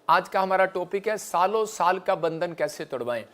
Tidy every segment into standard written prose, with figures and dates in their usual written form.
आज का हमारा टॉपिक है सालों साल का बंधन कैसे तोड़वाएं।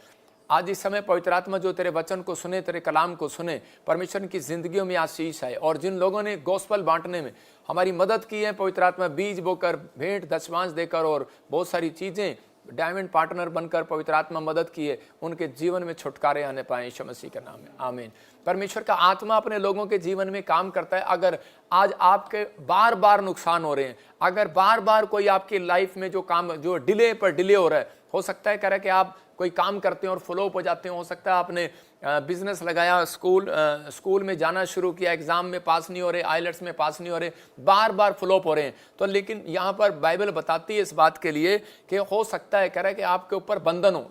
आज इस समय पवित्र आत्मा जो तेरे वचन को सुने, तेरे कलाम को सुने, परमेश्वर की जिंदगियों में आशीष आए। और जिन लोगों ने गॉस्पेल बांटने में हमारी मदद की है, पवित्र आत्मा बीज बोकर, भेंट दशमांश देकर और बहुत सारी चीजें डायमंड पार्टनर बनकर पवित्र आत्मा मदद की है, उनके जीवन में छुटकारे आने पाए यीशु मसीह के नाम में, आमीन। परमेश्वर का आत्मा अपने लोगों के जीवन में काम करता है। अगर आज आपके बार बार नुकसान हो रहे हैं, अगर बार बार कोई आपकी लाइफ में जो काम जो डिले पर डिले हो रहा है, हो सकता है कह कि आप कोई काम करते हैं और फ्लॉप हो जाते हैं, हो सकता है आपने बिजनेस लगाया, स्कूल में जाना शुरू किया, एग्जाम में पास नहीं हो रहे, आइलेट्स में पास नहीं हो रहे, बार बार फ्लॉप हो रहे हैं, तो लेकिन यहाँ पर बाइबल बताती है इस बात के लिए कि हो सकता है कह रहा है कि आपके ऊपर बंधन हो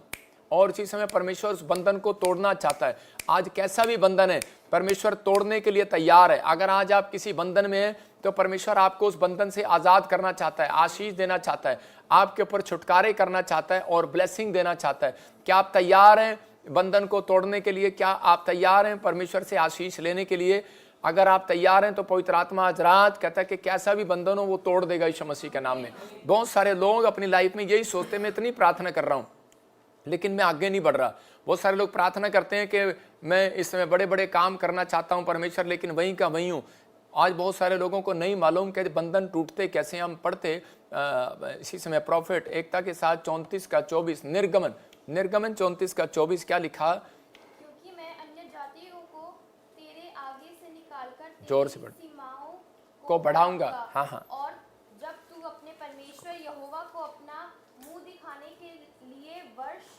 और इसी समय परमेश्वर उस बंधन को तोड़ना चाहता है। आज कैसा भी बंधन है परमेश्वर तोड़ने के लिए तैयार है। अगर आज आप किसी बंधन में हैं तो परमेश्वर आपको उस बंधन से आजाद करना चाहता है, आशीष देना चाहता है, आपके ऊपर छुटकारे करना चाहता है और ब्लेसिंग देना चाहता है। क्या आप तैयार हैं बंधन को तोड़ने के लिए? क्या आप तैयार हैं परमेश्वर से आशीष लेने के लिए? अगर आप तैयार हैं तो पवित्र आत्मा आज रात कहता है कि कैसा भी बंधन हो वो तोड़ देगा यीशु मसीह के नाम में। बहुत सारे लोग अपनी लाइफ में यही सोचते मैं इतनी प्रार्थना कर रहा हूँ लेकिन मैं आगे नहीं बढ़ रहा। बहुत सारे लोग प्रार्थना करते हैं कि मैं इस समय बड़े बड़े काम करना चाहता हूं परमेश्वर, लेकिन वहीं का वहीं हूं। आज बहुत सारे लोगों को नहीं मालूम कि बंधन टूटते कैसे। हम पढ़ते इसी समय प्रोफेट एकता के साथ 34 का 24 निर्गमन 34 का 24 क्या लिखा? क्योंकि मैं अन्य जातियों को तेरे आगे से निकालकर जोर से तेरी सीमाओं को बढ़ाऊंगा। हाँ हाँ। और जब तू अपने परमेश्वर यहोवा को अपना मुंह दिखाने के लिए वर्ष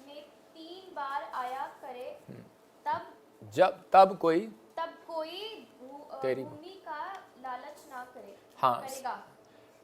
में 3 बार आया करे, तब कोई तेरी भूमि का लालच ना करे। हाँ करेगा।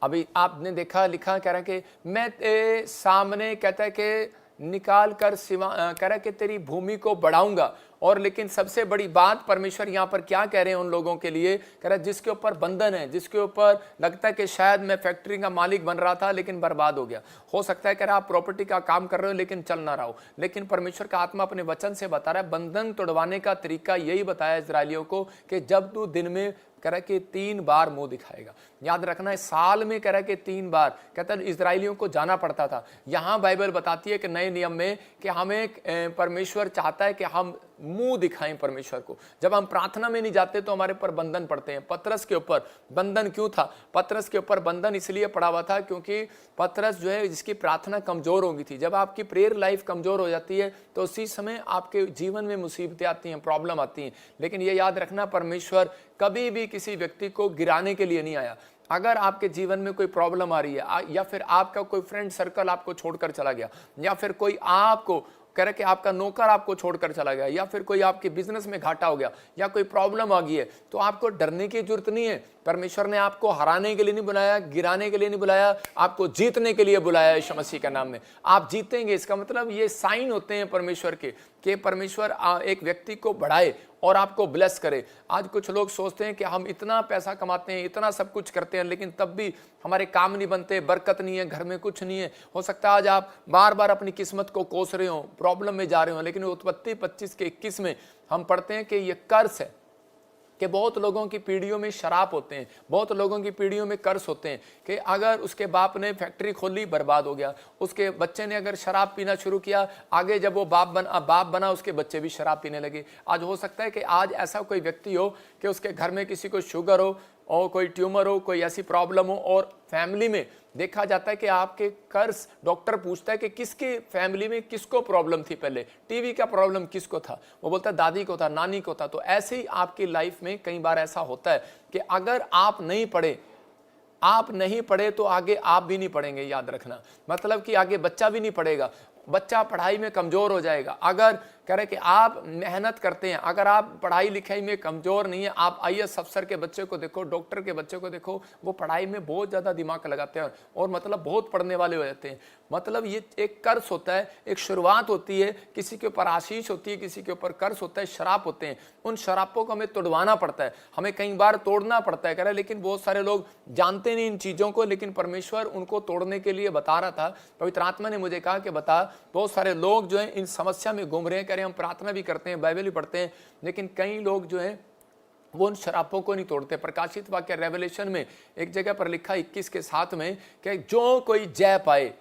अभी आपने देखा लिखा कह रहा है कि मैं तेरे सामने कहता है कि निकाल कर सिवा कह रहा है कि तेरी भूमि को बढ़ाऊंगा। और लेकिन सबसे बड़ी बात परमेश्वर यहाँ पर क्या कह रहे हैं उन लोगों के लिए? कह रहा है जिसके ऊपर बंधन है, जिसके ऊपर लगता है कि शायद मैं फैक्ट्री का मालिक बन रहा था लेकिन बर्बाद हो गया। हो सकता है कह रहा आप प्रॉपर्टी का काम कर रहे हो लेकिन चल ना रहा हो, लेकिन परमेश्वर का आत्मा अपने वचन से बता रहा है बंधन तोड़वाने का तरीका यही बताया इजरायलियों को कि जब तू दिन में कह रहा कि 3 बार मुंह दिखाएगा। याद रखना है साल में कह रहा कि 3 बार कहता है इजरायलियों को जाना पड़ता था। यहाँ बाइबल बताती है कि नए नियम में कि हमें परमेश्वर चाहता है कि हम मुंह दिखाएं परमेश्वर को। जब हम प्रार्थना में नहीं जाते तो हमारे ऊपर बंधन पड़ते हैं। पतरस के ऊपर बंधन क्यों था? पतरस के ऊपर बंधन इसलिए पड़ा हुआ था क्योंकि पतरस जो है जिसकी प्रार्थना कमजोर हो गई थी। जब आपकी प्रेयर लाइफ कमजोर हो जाती है तो उसी समय आपके जीवन में मुसीबतें आती हैं, प्रॉब्लम आती हैं। लेकिन ये याद रखना परमेश्वर कभी भी किसी व्यक्ति को गिराने के लिए नहीं आया। अगर आपके जीवन में कोई प्रॉब्लम आ रही है या फिर आपका कोई फ्रेंड सर्कल आपको छोड़कर चला गया या फिर कोई आपको कह रहे कि आपका नौकर आपको छोड़कर चला गया या फिर कोई आपके बिजनेस में घाटा हो गया या कोई प्रॉब्लम आ गई है, तो आपको डरने की जरूरत नहीं है। परमेश्वर ने आपको हराने के लिए नहीं बुलाया, गिराने के लिए नहीं बुलाया, आपको जीतने के लिए बुलाया यीशु मसीह के नाम में। आप जीतेंगे। इसका मतलब ये साइन होते हैं परमेश्वर के कि परमेश्वर एक व्यक्ति को बढ़ाए और आपको ब्लेस करे। आज कुछ लोग सोचते हैं कि हम इतना पैसा कमाते हैं, इतना सब कुछ करते हैं, लेकिन तब भी हमारे काम नहीं बनते, बरकत नहीं है, घर में कुछ नहीं है। हो सकता है आज आप बार बार अपनी किस्मत को कोस रहे हो, प्रॉब्लम में जा रहे हो, लेकिन उत्पत्ति 25 के 21 में हम पढ़ते हैं कि ये कर्ज है कि बहुत लोगों की पीढ़ियों में शराब होते हैं, बहुत लोगों की पीढ़ियों में कर्ज होते हैं कि अगर उसके बाप ने फैक्ट्री खोली बर्बाद हो गया, उसके बच्चे ने अगर शराब पीना शुरू किया, आगे जब वो बाप बना उसके बच्चे भी शराब पीने लगे। आज हो सकता है कि आज ऐसा कोई व्यक्ति हो कि उसके घर में किसी को शुगर हो और कोई ट्यूमर हो, कोई ऐसी प्रॉब्लम हो, और फैमिली में देखा जाता है कि आपके कर्ज, डॉक्टर पूछता है कि किसकी फैमिली में किसको प्रॉब्लम थी, पहले टीवी का प्रॉब्लम किसको था, वो बोलता है दादी को था, नानी को था। तो ऐसे ही आपकी लाइफ में कई बार ऐसा होता है कि अगर आप नहीं पढ़े तो आगे आप भी नहीं पढ़ेंगे। याद रखना मतलब कि आगे बच्चा भी नहीं पढ़ेगा, बच्चा पढ़ाई में कमजोर हो जाएगा। अगर कह रहे कि आप मेहनत करते हैं, अगर आप पढ़ाई लिखाई में कमजोर नहीं है, आप आईएएस अफसर के बच्चे को देखो, डॉक्टर के बच्चे को देखो, वो पढ़ाई में बहुत ज्यादा दिमाग लगाते हैं और मतलब बहुत पढ़ने वाले हो जाते हैं। मतलब ये एक कर्ज होता है, एक शुरुआत होती है, किसी के ऊपर आशीष होती है, किसी के ऊपर कर्ज होता है, शराप होते हैं। उन शरापों को हमें तोड़वाना पड़ता है, हमें कई बार तोड़ना पड़ता है। कह रहे लेकिन बहुत सारे लोग जानते नहीं इन चीजों को, लेकिन परमेश्वर उनको तोड़ने के लिए बता रहा था। पवित्र आत्मा ने मुझे कहा कि बता, बहुत सारे लोग जो है इन समस्या में घूम रहे हैं। कह रहे हम प्रार्थना भी करते हैं, बाइबल भी पढ़ते हैं, लेकिन कई लोग जो है वो उन शरापों को नहीं तोड़ते। प्रकाशित वाक्य रेवलेशन में एक जगह पर लिखा 21 के 7 में कि जो कोई जय पाए,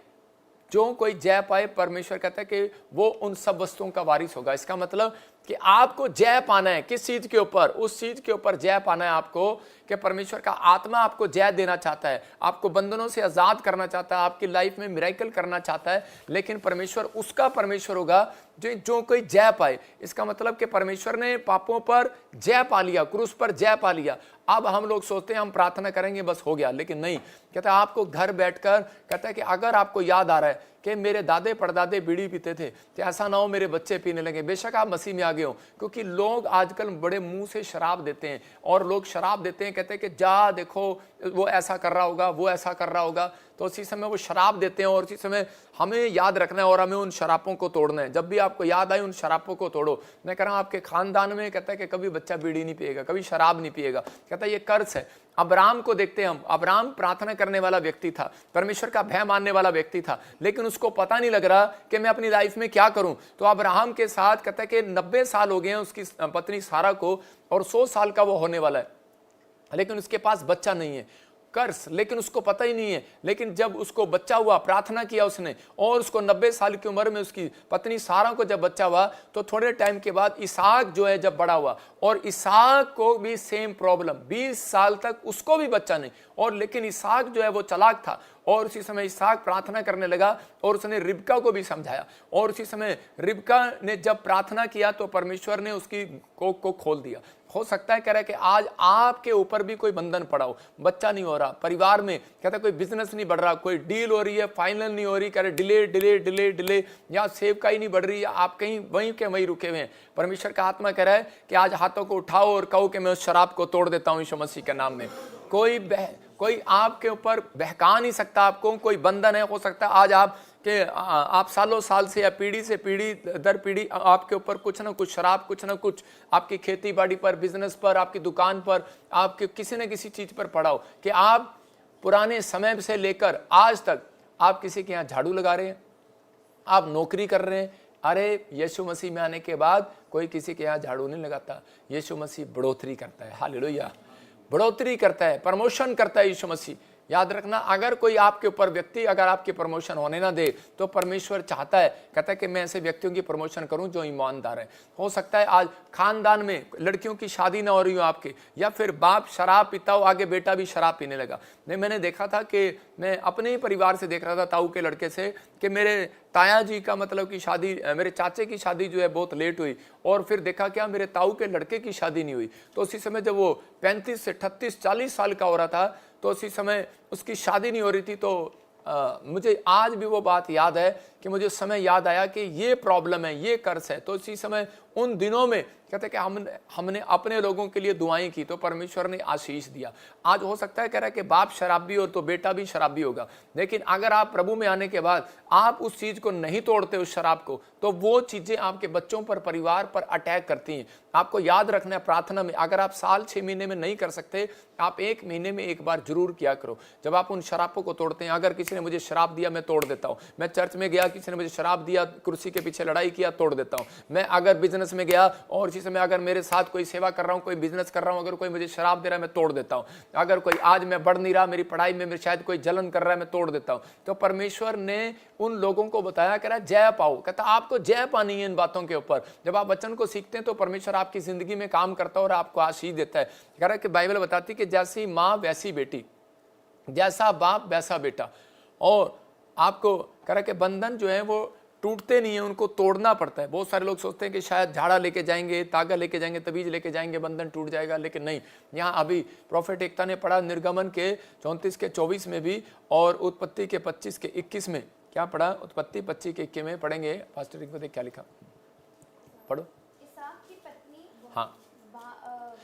जो कोई जय पाए, परमेश्वर कहता है कि वो उन सब वस्तुओं का वारिस होगा। इसका मतलब कि आपको जय पाना है किस चीज के ऊपर, उस चीज के ऊपर जय पाना है आपको कि परमेश्वर का आत्मा आपको जय देना चाहता है, आपको बंधनों से आजाद करना चाहता है, आपकी लाइफ में मिरेकल करना चाहता है। लेकिन परमेश्वर उसका परमेश्वर होगा जो कोई जय पाए। इसका मतलब कि परमेश्वर ने पापों पर जय पा लिया, क्रूस पर जय पा लिया। अब हम लोग सोचते हैं हम प्रार्थना करेंगे बस हो गया, लेकिन नहीं। कहता है आपको घर बैठकर, कहता है कि अगर आपको याद आ रहा है कि मेरे दादे परदादे बीड़ी पीते थे तो ऐसा ना हो मेरे बच्चे पीने लगे, बेशक आप मसीह में आ गए हो। क्योंकि लोग आजकल बड़े मुंह से शराब देते हैं, और लोग शराब देते हैं, कहते हैं कि जा देखो वो ऐसा कर रहा होगा, वो ऐसा कर रहा होगा। तो उसी समय वो शराब देते हैं, और उसी समय हमें याद रखना है और हमें उन शराबों को तोड़ना है। जब भी आपको याद आए उन शराबों को तोड़ो। मैं कह रहा हूँ आपके खानदान में, कहता है कि कभी बच्चा बीड़ी नहीं पिएगा, कभी शराब नहीं पिएगा। कहता है ये कर्ज है। अब्राहम को देखते हैं हम, अब्राहम प्रार्थना करने वाला व्यक्ति था, परमेश्वर का भय मानने वाला व्यक्ति था, लेकिन उसको पता नहीं लग रहा कि मैं अपनी लाइफ में क्या करूं। तो अब्राहम के साथ कहता है कि 90 साल हो गए हैं उसकी पत्नी सारा को, और 100 साल का वो होने वाला है, लेकिन उसके पास बच्चा नहीं है, कर्ज, लेकिन उसको पता ही नहीं है। लेकिन जब उसको बच्चा हुआ, प्रार्थना किया उसने, और उसको 90 साल की उम्र में उसकी पत्नी सारा को जब बच्चा हुआ, तो थोड़े टाइम के बाद इसहाक जो है जब बड़ा हुआ, और इसहाक को भी सेम प्रॉब्लम, 20 साल तक उसको भी बच्चा नहीं। और लेकिन इसहाक जो है वो चालाक था, और उसी समय इसहाक प्रार्थना करने लगा, और उसने रिबका को भी समझाया। और उसी समय रिबका ने जब प्रार्थना किया तो परमेश्वर ने उसकी कोख को खोल दिया। हो सकता है कह रहा है कि आज आपके ऊपर भी कोई बंधन पड़ा हो, बच्चा नहीं हो रहा, परिवार में कहता कोई बिजनेस नहीं बढ़ रहा, कोई डील हो रही है फाइनल नहीं हो रही, कह रहे डिले डिले डिले डिले, या सेवकाई नहीं बढ़ रही, या आप कहीं वहीं के वहीं रुके हुए हैं। परमेश्वर का आत्मा कह रहा है कि आज हाथों को उठाओ और कहो कि मैं उस शराब को तोड़ देता हूं यीशु मसीह के नाम में। कोई आपके ऊपर बहका नहीं सकता आपको, कोई बंधन है। हो सकता है आज आप सालों साल से या पीढ़ी से पीढ़ी दर पीढ़ी आपके ऊपर कुछ ना कुछ शराब, कुछ ना कुछ आपकी खेती बाड़ी पर, बिजनेस पर, आपकी दुकान पर, आपके किसी न किसी चीज पर पड़ा हो कि आप पुराने समय से लेकर आज तक आप किसी के यहाँ झाड़ू लगा रहे हैं, आप नौकरी कर रहे हैं। अरे यीशु मसीह में आने के बाद कोई किसी के यहाँ झाड़ू नहीं लगाता। यीशु मसीह बढ़ोतरी करता है, हालेलुया, बढ़ोतरी करता है, प्रमोशन करता है यीशु मसीह। याद रखना, अगर कोई आपके ऊपर व्यक्ति अगर आपकी प्रमोशन होने ना दे तो परमेश्वर चाहता है, कहता है कि मैं ऐसे व्यक्तियों की प्रमोशन करूं जो ईमानदार है। हो सकता है आज खानदान में लड़कियों की शादी ना हो रही हो आपके, या फिर बाप शराब पीता हो, आगे बेटा भी शराब पीने लगा। मैंने देखा था कि मैं अपने ही परिवार से देख रहा था, ताऊ के लड़के से, कि मेरे ताया जी का मतलब की शादी, मेरे चाचे की शादी जो है बहुत लेट हुई, और फिर देखा क्या मेरे ताऊ के लड़के की शादी नहीं हुई। तो उसी समय जब वो 35 से 38 40 साल का हो रहा था, तो उसी समय उसकी शादी नहीं हो रही थी। तो मुझे आज भी वो बात याद है कि मुझे समय याद आया कि ये प्रॉब्लम है, ये कर्ज है। तो इसी समय उन दिनों में कहते कि हमने अपने लोगों के लिए दुआएं की तो परमेश्वर ने आशीष दिया। आज हो सकता है कह रहा है कि बाप शराबी हो तो बेटा भी शराबी होगा, लेकिन अगर आप प्रभु में आने के बाद आप उस चीज को नहीं तोड़ते, उस शराब को, तो वो चीजें आपके बच्चों पर, परिवार पर अटैक करती हैं। आपको याद रखना है, प्रार्थना में अगर आप साल 6 महीने में नहीं कर सकते, आप 1 महीने में एक बार जरूर किया करो। जब आप उन शराबों को तोड़ते हैं, अगर किसी ने मुझे शराब दिया मैं तोड़ देता हूं, मैं चर्च में गया किसी ने मुझे शराब दिया, कुर्सी के पीछे लड़ाई किया, तोड़ देता हूं। मैं अगर बिजनेस में गया और इसी समय अगर मेरे साथ कोई सेवा कर रहा हूं, कोई बिजनेस कर रहा हूं, अगर कोई मुझे शराब दे रहा है मैं तोड़ देता हूं। अगर कोई आज मैं बढ़ नहीं रहा, मेरी पढ़ाई में मेरे शायद कोई जलन कर रहा है, मैं तोड़ देता हूं। तो परमेश्वर ने उन लोगों को बताया, कह रहा जय पाओ, कहता आपको जय पानी है इन बातों के ऊपर। जब आप वचन को सीखते हैं तो परमेश्वर आपकी जिंदगी में काम करता है और आपको आशीष देता है। कह रहा है कि बाइबल बताती है कि जैसी माँ वैसी बेटी, जैसा बाप वैसा बेटा। और आपको कह रहा है कि बंधन जो है वो टूटते नहीं है, उनको तोड़ना पड़ता है। बहुत सारे लोग सोचते हैं कि शायद झाड़ा लेके जाएंगे, तागा लेके जाएंगे, तबीज लेके जाएंगे, बंधन टूट जाएगा, लेकिन नहीं। यहाँ अभी प्रोफेट एकता ने पढ़ा निर्गमन के 34 के 24 में भी, और उत्पत्ति के 25 के 21 में। क्या पढ़ा? उत्पत्ति 25 के 21 में पढ़ेंगे। पास्टर को देख क्या लिखा, पढ़ो। इसहाक की पत्नी, हाँ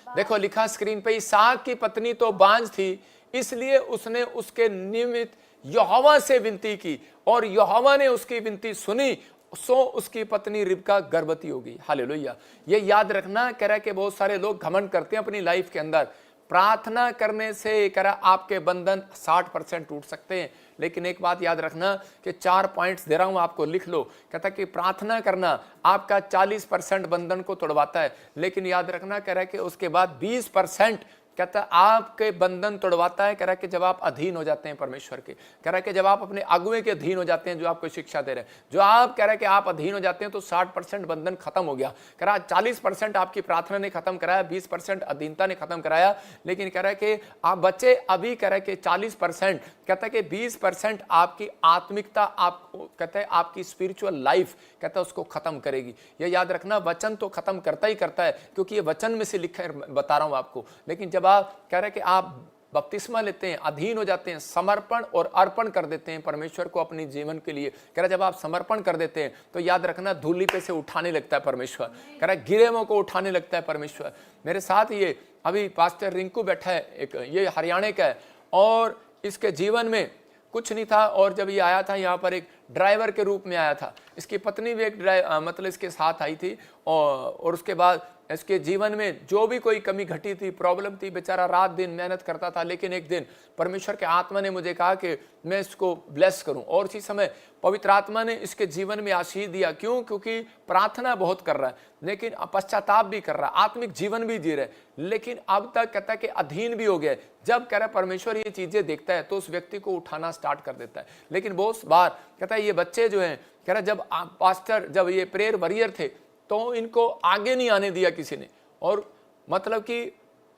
देखो लिखा स्क्रीन पे, इसहाक की पत्नी तो बांझ थी, इसलिए उसने उसके निमित्त यहोवा से विनती की, और यहोवा ने उसकी विनती सुनी, सो उसकी पत्नी रिबका गर्भवती हो गई। हालेलुया। ये याद रखना, कह रहा है कि बहुत सारे लोग घमंड करते हैं अपनी लाइफ के अंदर। प्रार्थना करने से कह रहा आपके बंधन 60% टूट सकते हैं, लेकिन एक बात याद रखना कि 4 पॉइंट्स दे रहा हूं आपको, लिख लो। कहता कि प्रार्थना करना आपका 40% बंधन को तोड़वाता है, लेकिन याद रखना कह रहा है कि उसके बाद 20% कहता है आपके बंधन तोड़वाता है। कह रहा है कि जब आप अधीन हो जाते हैं परमेश्वर के, कह रहा है कि जब आप अपने अगुए के अधीन हो जाते हैं जो आपको शिक्षा दे रहे हैं, जो आप कह रहा है कि आप अधीन हो जाते हैं, तो 60% बंधन खत्म हो गया। कह रहा है 40% आपकी प्रार्थना ने खत्म कराया, 20% अधीनता ने खत्म कराया, लेकिन कह रहा है कि आप बच्चे अभी कह रहा है कि 40%, कहता है कि 20% आपकी आत्मिकता, आपको कहता है आपकी स्पिरिचुअल लाइफ कहता है उसको खत्म करेगी। यह याद रखना, वचन तो खत्म करता ही करता है, क्योंकि ये वचन में से लिखा बता रहा हूं आपको। लेकिन जब आप कह रहे हैं कि आप बपतिस्मा लेते हैं, अधीन हो जाते हैं, समर्पण और अर्पण कर देते हैं परमेश्वर को अपने जीवन के लिए, कह रहा जब आप समर्पण कर देते हैं तो याद रखना धूली पे से उठाने लगता है परमेश्वर। कह रहा गिरे हुओं को उठाने लगता है परमेश्वर। मेरे साथ ये अभी पास्टर रिंकू बैठा है, एक ये हरियाणा का है, और इसके जीवन में कुछ नहीं था, और जब ये आया था यहाँ पर एक ड्राइवर के रूप में आया था। इसकी पत्नी भी एक मतलब इसके साथ आई थी, और उसके बाद इसके जीवन में जो भी कोई कमी घटी थी, प्रॉब्लम थी, बेचारा रात दिन मेहनत करता था। लेकिन एक दिन परमेश्वर के आत्मा ने मुझे कहा कि मैं इसको ब्लेस करूं, और इसी समय पवित्र आत्मा ने इसके जीवन में आशीष दिया। क्यों? क्योंकि प्रार्थना बहुत कर रहा है, लेकिन पश्चाताप भी कर रहा है, आत्मिक जीवन भी जी रहा है, लेकिन अब तक कहता है कि अधीन भी हो गया। जब कह रहा है परमेश्वर ये चीजें देखता है तो उस व्यक्ति को उठाना स्टार्ट कर देता है। लेकिन बहुत बार कहता है ये बच्चे जो हैं, कह रहा जब पास्टर, जब ये प्रेयर वॉरियर थे तो इनको आगे नहीं आने दिया किसी ने, और मतलब कि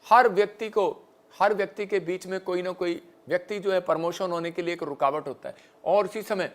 हर व्यक्ति के बीच में कोई ना कोई व्यक्ति जो है प्रमोशन होने के लिए एक रुकावट होता है। और इसी समय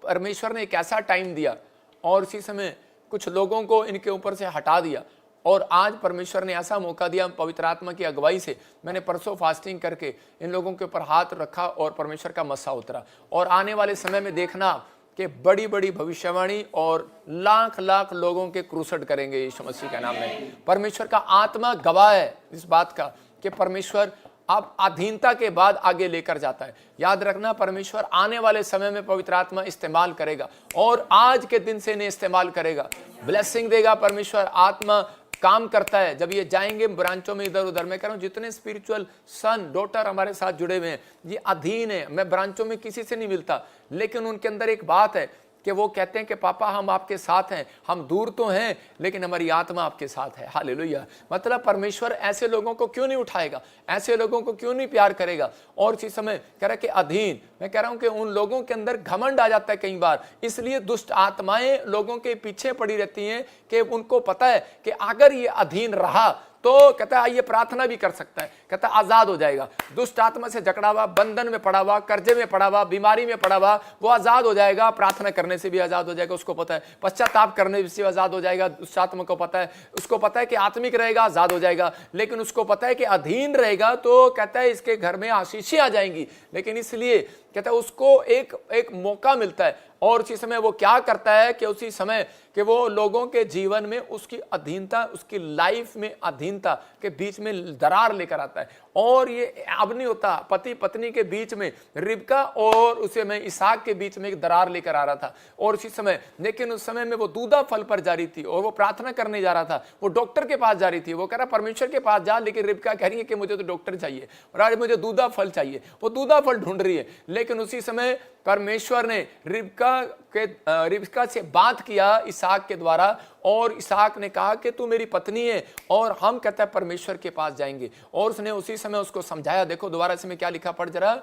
परमेश्वर ने एक ऐसा टाइम दिया, और इसी समय कुछ लोगों को इनके ऊपर से हटा दिया, और आज परमेश्वर ने ऐसा मौका दिया पवित्र आत्मा की अगुवाई से। मैंने परसों फास्टिंग करके इन लोगों के ऊपर हाथ रखा और परमेश्वर का मस्सा उतरा। और आने वाले समय में देखना कि बड़ी बड़ी भविष्यवाणी और लाख लाख लोगों के क्रूसड करेंगे यीशु मसीह के नाम में। परमेश्वर का आत्मा गवाह है इस बात का कि परमेश्वर अब अधीनता के बाद आगे लेकर जाता है। याद रखना, परमेश्वर आने वाले समय में पवित्र आत्मा इस्तेमाल करेगा, और आज के दिन से इन्हें इस्तेमाल करेगा, ब्लेसिंग देगा। परमेश्वर आत्मा काम करता है। जब ये जाएंगे ब्रांचों में इधर उधर, मैं कह रहा हूं जितने स्पिरिचुअल सन डॉटर हमारे साथ जुड़े हुए हैं, ये अधीन है। मैं ब्रांचों में किसी से नहीं मिलता, लेकिन उनके अंदर एक बात है कि वो कहते हैं कि पापा हम आपके साथ हैं, हम दूर तो हैं लेकिन हमारी आत्मा आपके साथ है। हालेलुया। मतलब परमेश्वर ऐसे लोगों को क्यों नहीं उठाएगा, ऐसे लोगों को क्यों नहीं प्यार करेगा। और इसी समय कह रहा है कि अधीन, मैं कह रहा हूं कि उन लोगों के अंदर घमंड आ जाता है कई बार, इसलिए दुष्ट आत्माएं लोगों के पीछे पड़ी रहती हैं कि उनको पता है कि अगर ये अधीन रहा तो कहता है ये प्रार्थना भी कर सकता है, कहता है आजाद हो जाएगा। दुष्ट आत्मा से जकड़ा हुआ, बंधन में पड़ा हुआ, कर्जे में पड़ा हुआ, बीमारी में पड़ा हुआ, वो आजाद हो जाएगा। प्रार्थना करने से भी आजाद हो जाएगा, उसको पता है। पश्चाताप करने से आजाद हो जाएगा, दुष्ट आत्मा को पता है। उसको पता है कि आत्मिक रहेगा, आजाद हो जाएगा, लेकिन उसको पता है कि अधीन रहेगा तो कहता है इसके घर में आशीषें आ जाएंगी। लेकिन इसलिए कहता है उसको एक मौका मिलता है, और उसी समय वो क्या करता है कि उसी समय कि वो लोगों के जीवन में उसकी अधीनता, उसकी लाइफ में अधीनता के बीच में दरार लेकर आता है। और ये अब नहीं होता, पति पत्नी के बीच में, रिबका और उसे में इसहाक के बीच में एक दरार लेकर आ रहा था। और उसी समय, लेकिन उस समय में वो दूधा फल पर जा रही थी, और वो प्रार्थना करने जा रहा था, वो डॉक्टर के पास जा रही थी। वो कह रहा परमेश्वर के पास जा, लेकिन रिबका कह रही है कि मुझे तो डॉक्टर चाहिए और आज मुझे दूधा फल चाहिए। वो दूधा फल ढूंढ रही है, लेकिन उसी समय परमेश्वर ने रिबका से बात किया इसहाक के द्वारा, और इसहाक ने कहा कि तू मेरी पत्नी है और हम कहता है परमेश्वर के पास जाएंगे। और उसने उसी समय उसको समझाया। देखो दोबारा से मैं क्या लिखा, पढ़ जरा।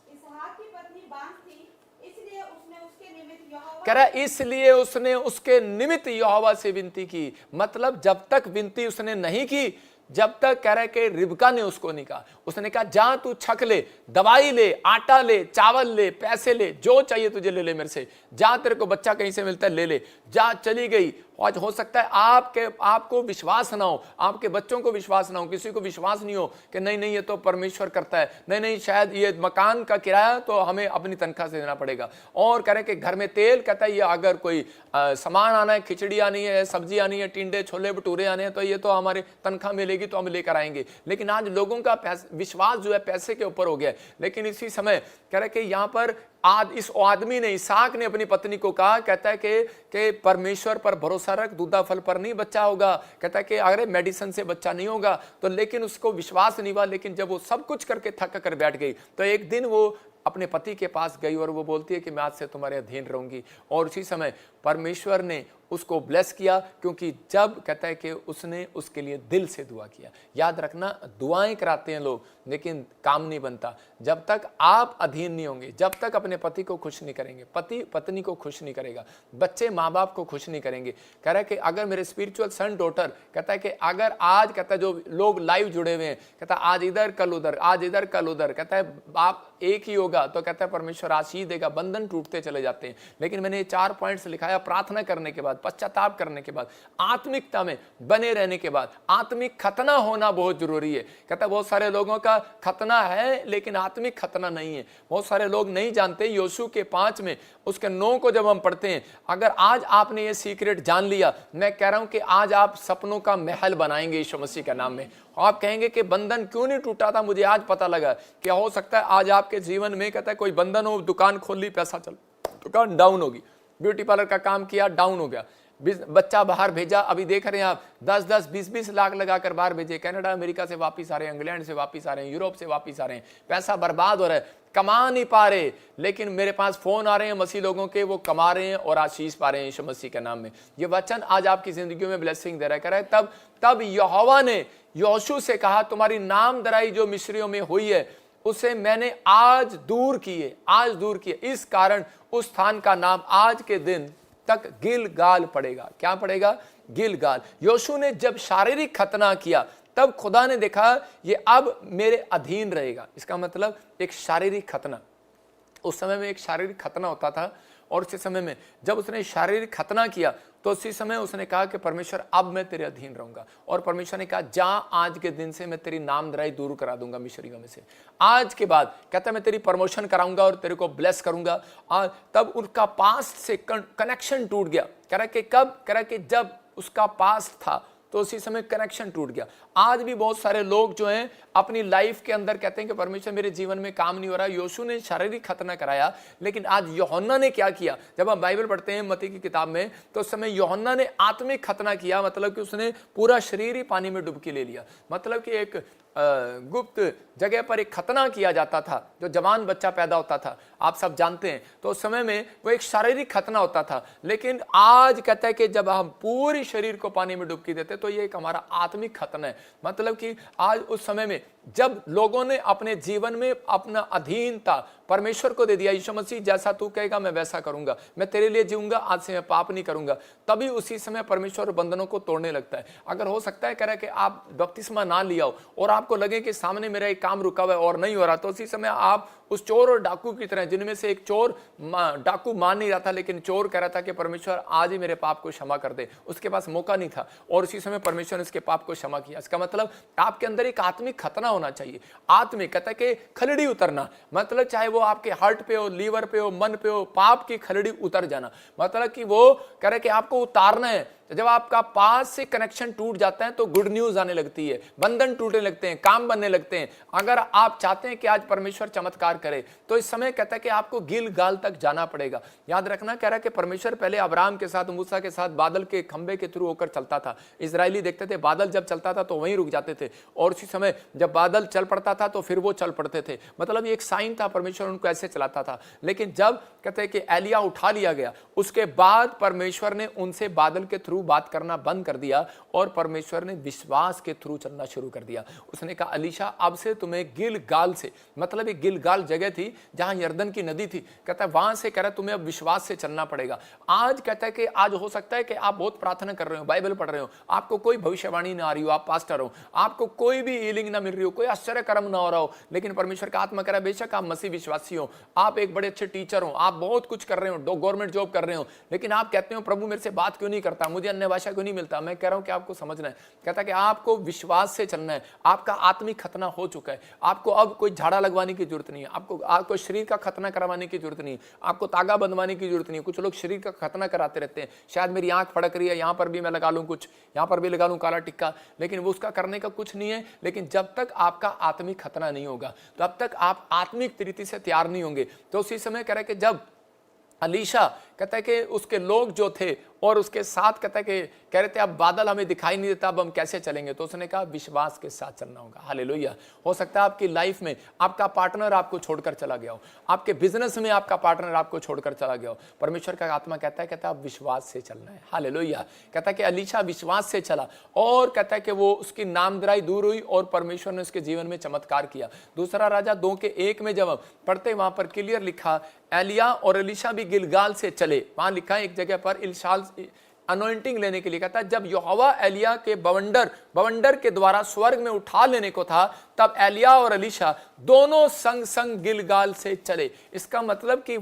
इसहाक की पत्नी बांझ थी, इसलिए उसने उसके निमित्त यहोवा कह रहा इसलिए उसने उसके निमित्त यहोवा से विनती की। मतलब जब तक विनती उसने नहीं की, जब तक कह रहा है कि रिबका ने उसको नहीं कहा, उसने कहा जा तू छक ले, दवाई ले, आटा ले, चावल ले, पैसे ले, जो चाहिए तुझे ले ले मेरे से, जा तेरे को बच्चा कहीं से मिलता है ले ले, जा। चली गई। आज हो सकता है आपको विश्वास ना हो, आपके बच्चों को विश्वास ना हो, किसी को विश्वास नहीं हो कि नहीं नहीं ये तो परमेश्वर करता है, नहीं नहीं शायद ये मकान का किराया तो हमें अपनी तनख्वाह से देना पड़ेगा। और कह रहे कि घर में तेल, कहता है ये अगर कोई सामान आना है, खिचड़ी आनी है, सब्जी आनी है, टिंडे छोले भटूरे आने हैं, तो ये तो हमारे तनख्वाह मिलेगी तो हम लेकर आएंगे। लेकिन आज लोगों का विश्वास जो है पैसे के ऊपर हो गया है। लेकिन इसी समय कह रहे कि यहाँ पर इस आदमी ने, इसहाक ने अपनी पत्नी को कहा, कहता है कि परमेश्वर पर भरोसा रख, दूधा फल पर नहीं बच्चा होगा। कहता है कि अरे मेडिसिन से बच्चा नहीं होगा, तो लेकिन उसको विश्वास नहीं हुआ। लेकिन जब वो सब कुछ करके थक कर बैठ गई, तो एक दिन वो अपने पति के पास गई और वो बोलती है कि मैं आज से तुम्हारे अधीन रहूंगी। और उसी समय परमेश्वर ने उसको ब्लेस किया, क्योंकि जब कहता है कि उसने उसके लिए दिल से दुआ किया। याद रखना, दुआएं कराते हैं लोग लेकिन काम नहीं बनता। जब तक आप अधीन नहीं होंगे, जब तक अपने पति को खुश नहीं करेंगे, पति पत्नी को खुश नहीं करेगा, बच्चे माँ बाप को खुश नहीं करेंगे। कह रहा है कि अगर मेरे स्पिरिचुअल सन डॉटर, कहता है कि अगर आज, कहता है जो लोग लाइव जुड़े हुए हैं, कहता है आज इधर कल उधर, आज इधर कल उधर, कहता है आप एक ही होगा तो कहता है परमेश्वर आशीष देगा। बंधन टूटते चले जाते हैं। लेकिन मैंने ये 4 पॉइंट्स लिखाया, प्रार्थना करने के बाद, पश्चाताप करने के बाद, आत्मिकता में बने रहने के बाद, आत्मिक खतना होना बहुत जरूरी है। कहता है बहुत सारे लोगों का खतना है लेकिन आत्मिक खतना नहीं है। बहुत सारे लोग नहीं जानते। योशू के 5 में उसके 9 को जब हम पढ़ते हैं, अगर आज आपने ये सीक्रेट जान लिया, मैं कह रहा हूं कि आज आप सपनों का महल बनाएंगे यीशु मसीह के नाम में। आप कहेंगे कि बंधन क्यों नहीं टूटा था, मुझे आज पता लगा। क्या हो सकता है आज आपके जीवन में, कहता है कोई बंधन हो, दुकान खोल ली, पैसा चल, दुकान डाउन होगी, ब्यूटी पार्लर का काम किया, डाउन हो गया, बच्चा बाहर भेजा, अभी देख रहे हैं आप 10-10, 20-20 लाख लगाकर बाहर भेजे, कनाडा अमेरिका से वापस आ रहे हैं, इंग्लैंड से वापस आ रहे हैं, यूरोप से वापस आ रहे हैं, पैसा बर्बाद हो रहा है, कमा नहीं पा रहे। लेकिन मेरे पास फोन आ रहे हैं मसीह लोगों के, वो कमा रहे हैं और आशीष पा रहे हैं यीशु मसीह के नाम में। ये वचन आज आपकी जिंदगी में ब्लेसिंग दे रहा है। तब यहोवा ने योशू से कहा, तुम्हारी नामधराई जो मिस्रियों में हुई है उसे मैंने आज दूर किए, आज दूर किए। इस कारण उस स्थान का नाम आज के दिन तक गिलगाल पड़ेगा। क्या पड़ेगा? गिलगाल। योशू ने जब शारीरिक खतना किया तब खुदा ने देखा ये अब मेरे अधीन रहेगा। इसका मतलब एक शारीरिक खतना, उस समय में एक शारीरिक खतना होता था। और उसी समय में जब उसने शारीरिक खतना किया तो उसी समय उसने कहा कि परमेश्वर अब मैं तेरे अधीन रहूंगा। और परमेश्वर ने कहा जा, आज के दिन से मैं तेरी नामधराई दूर करा दूंगा मिस्रियों में से। आज के बाद कहता मैं तेरी प्रमोशन कराऊंगा और तेरे को ब्लेस करूंगा। तब उनका पास्ट से कनेक्शन टूट गया। कह रहा कि कब? कह रहा कि जब उसका पास्ट था तो उसी समय कनेक्शन टूट गया। आज भी बहुत सारे लोग जो हैं अपनी लाइफ के अंदर कहते हैं कि परमेश्वर मेरे जीवन में काम नहीं हो रहा। योशू ने शारीरिक खतना कराया, लेकिन आज यूहन्ना ने क्या किया? जब हम बाइबल पढ़ते हैं मत्ती की किताब में तो उस समय यूहन्ना ने आत्मिक खतना किया। मतलब कि उसने पूरा शरीर ही पानी में डुबकी ले लिया। मतलब कि एक गुप्त जगह पर एक खतना किया जाता था। जो जवान बच्चा पैदा होता था, आप सब जानते हैं, तो उस समय में वो एक शारीरिक खतना होता था। लेकिन आज कहता है कि जब हम पूरी शरीर को पानी में डुबकी देते तो ये एक हमारा आत्मिक खतना है। मतलब कि आज उस समय में जब लोगों ने अपने जीवन में अपना अधीनता परमेश्वर को दे दिया, यीशु मसीह जैसा तू कहेगा मैं वैसा करूंगा, मैं तेरे लिए जीऊंगा, आज से मैं पाप नहीं करूंगा, तभी उसी समय परमेश्वर बंधनों को तोड़ने लगता है। अगर हो सकता है कह रहा है कि आप बपतिस्मा ना लिया हो और आपको लगे कि सामने मेरा एक काम रुका हुआ है और नहीं हो रहा, तो उसी समय आप उस चोर और डाकू की तरह, जिनमें से एक चोर डाकू मान नहीं रहा था लेकिन चोर कह रहा था कि परमेश्वर आज ही मेरे पाप को क्षमा कर दे। उसके पास मौका नहीं था और उसी समय परमेश्वर ने उसके पाप को क्षमा किया। इसका मतलब आपके अंदर एक आत्मिक खतना होना चाहिए। आत्मिक कहता है कि खलड़ी उतरना, मतलब चाहे वो आपके हार्ट पे हो, लीवर पे हो, मन पे हो, पाप की खलड़ी उतर जाना। मतलब कि वो कह रहे कि आपको उतारना है। जब आपका पास से कनेक्शन टूट जाता है तो गुड न्यूज आने लगती है, बंधन टूटने लगते हैं, काम बनने लगते हैं। अगर आप चाहते हैं कि आज परमेश्वर चमत्कार करे तो इस समय कहता है कि आपको गिलगाल तक जाना पड़ेगा। याद रखना, कह रहा है कि परमेश्वर पहले अब्राहम के साथ, मूसा के साथ बादल के खंबे के थ्रू होकर चलता था। इजरायली देखते थे बादल जब चलता था तो वहीं रुक जाते थे, और उसी समय जब बादल चल पड़ता था तो फिर वो चल पड़ते थे। मतलब एक साइन था, परमेश्वर उनको ऐसे चलाता था। लेकिन जब कहते हैं कि एलिया उठा लिया गया, उसके बाद परमेश्वर ने उनसे बादल के थ्रू बात करना बंद कर दिया और परमेश्वर ने विश्वास के थ्रू चलना शुरू कर दिया। उसने कहा अलीशा अब से तुम्हें गिलगाल से, मतलब एक गिलगाल जगह थी जहां यर्दन की नदी थी, कहता है वहां से कह रहा है तुम्हें अब विश्वास से चलना पड़ेगा। आज कहता है कि आज हो सकता है कि आप बहुत प्रार्थना कर रहे हो, बाइबल पढ़ रहे हो, आपको कोई भविष्यवाणी ना आ रही हो, आप पास्टर हो, आपको कोई भी हीलिंग ना मिल रही हो, कोई आश्चर्य कर्म ना हो रहा हो, लेकिन परमेश्वर का आत्मा कह रहा है बेशक आप मसीह विश्वासी हो, आप एक बड़े अच्छे टीचर हो, आप बहुत कुछ कर रहे हो, गवर्नमेंट जॉब कर रहे हो, लेकिन आप कहते हो प्रभु मेरे से बात क्यों नहीं करता, मुझे अन्य भाषा क्यों नहीं मिलता। मैं कह रहा हूं कि आपको समझना है, कहता है कि आपको विश्वास से चलना है। आपका आत्मिक खतना हो चुका है, आपको अब कोई झाड़ा लगवाने की जरूरत नहीं है, आपको शरीर का खतना करवाने की जरूरत नहीं है, आपको तागा बंधवाने की जरूरत नहीं है। कुछ लोग शरीर का खतना कराते रहते हैं, शायद मेरी आंख फड़क रही है, यहां पर भी मैं लगा लूं कुछ, यहां पर भी लगा लूं काला टिक्का, लेकिन वो उसका करने का कुछ नहीं है। लेकिन जब तक आपका आत्मिक खतना नहीं होगा तब तक आप आत्मिक रीति से तैयार नहीं होंगे। तो उसी समय कह रहे कि जब अलीशा कहता है कि उसके लोग जो थे और उसके साथ कहता है कि कह रहे थे अब बादल हमें दिखाई नहीं देता, अब हम कैसे चलेंगे? तो उसने कहा विश्वास के साथ चलना होगा। हालेलुया। हो सकता है आपकी लाइफ में आपका पार्टनर आपको छोड़कर चला गया हो, आपके बिजनेस में आपका पार्टनर आपको छोड़कर चला गया हो। परमेश्वर का आत्मा कहता है अब विश्वास से चलना है। हालेलुया। कहता है कि एलीशा विश्वास से चला और कहता है कि वो उसकी नामधराई दूर हुई और परमेश्वर ने उसके जीवन में चमत्कार किया। दूसरा राजा 2:1 में जब हम पढ़ते वहां पर क्लियर लिखा, एलिया और एलीशा भी गिलगाल से चले। वहां लिखा है एक जगह पर इल्शाल अनॉइंटिंग लेने के लिए, कहता है जब यहोवा एलिया के बवंडर के द्वारा स्वर्ग में उठा लेने को था, तब एलिया और एलीशा दोनों संग संग गिलगाल से चले। इसका मतलब कि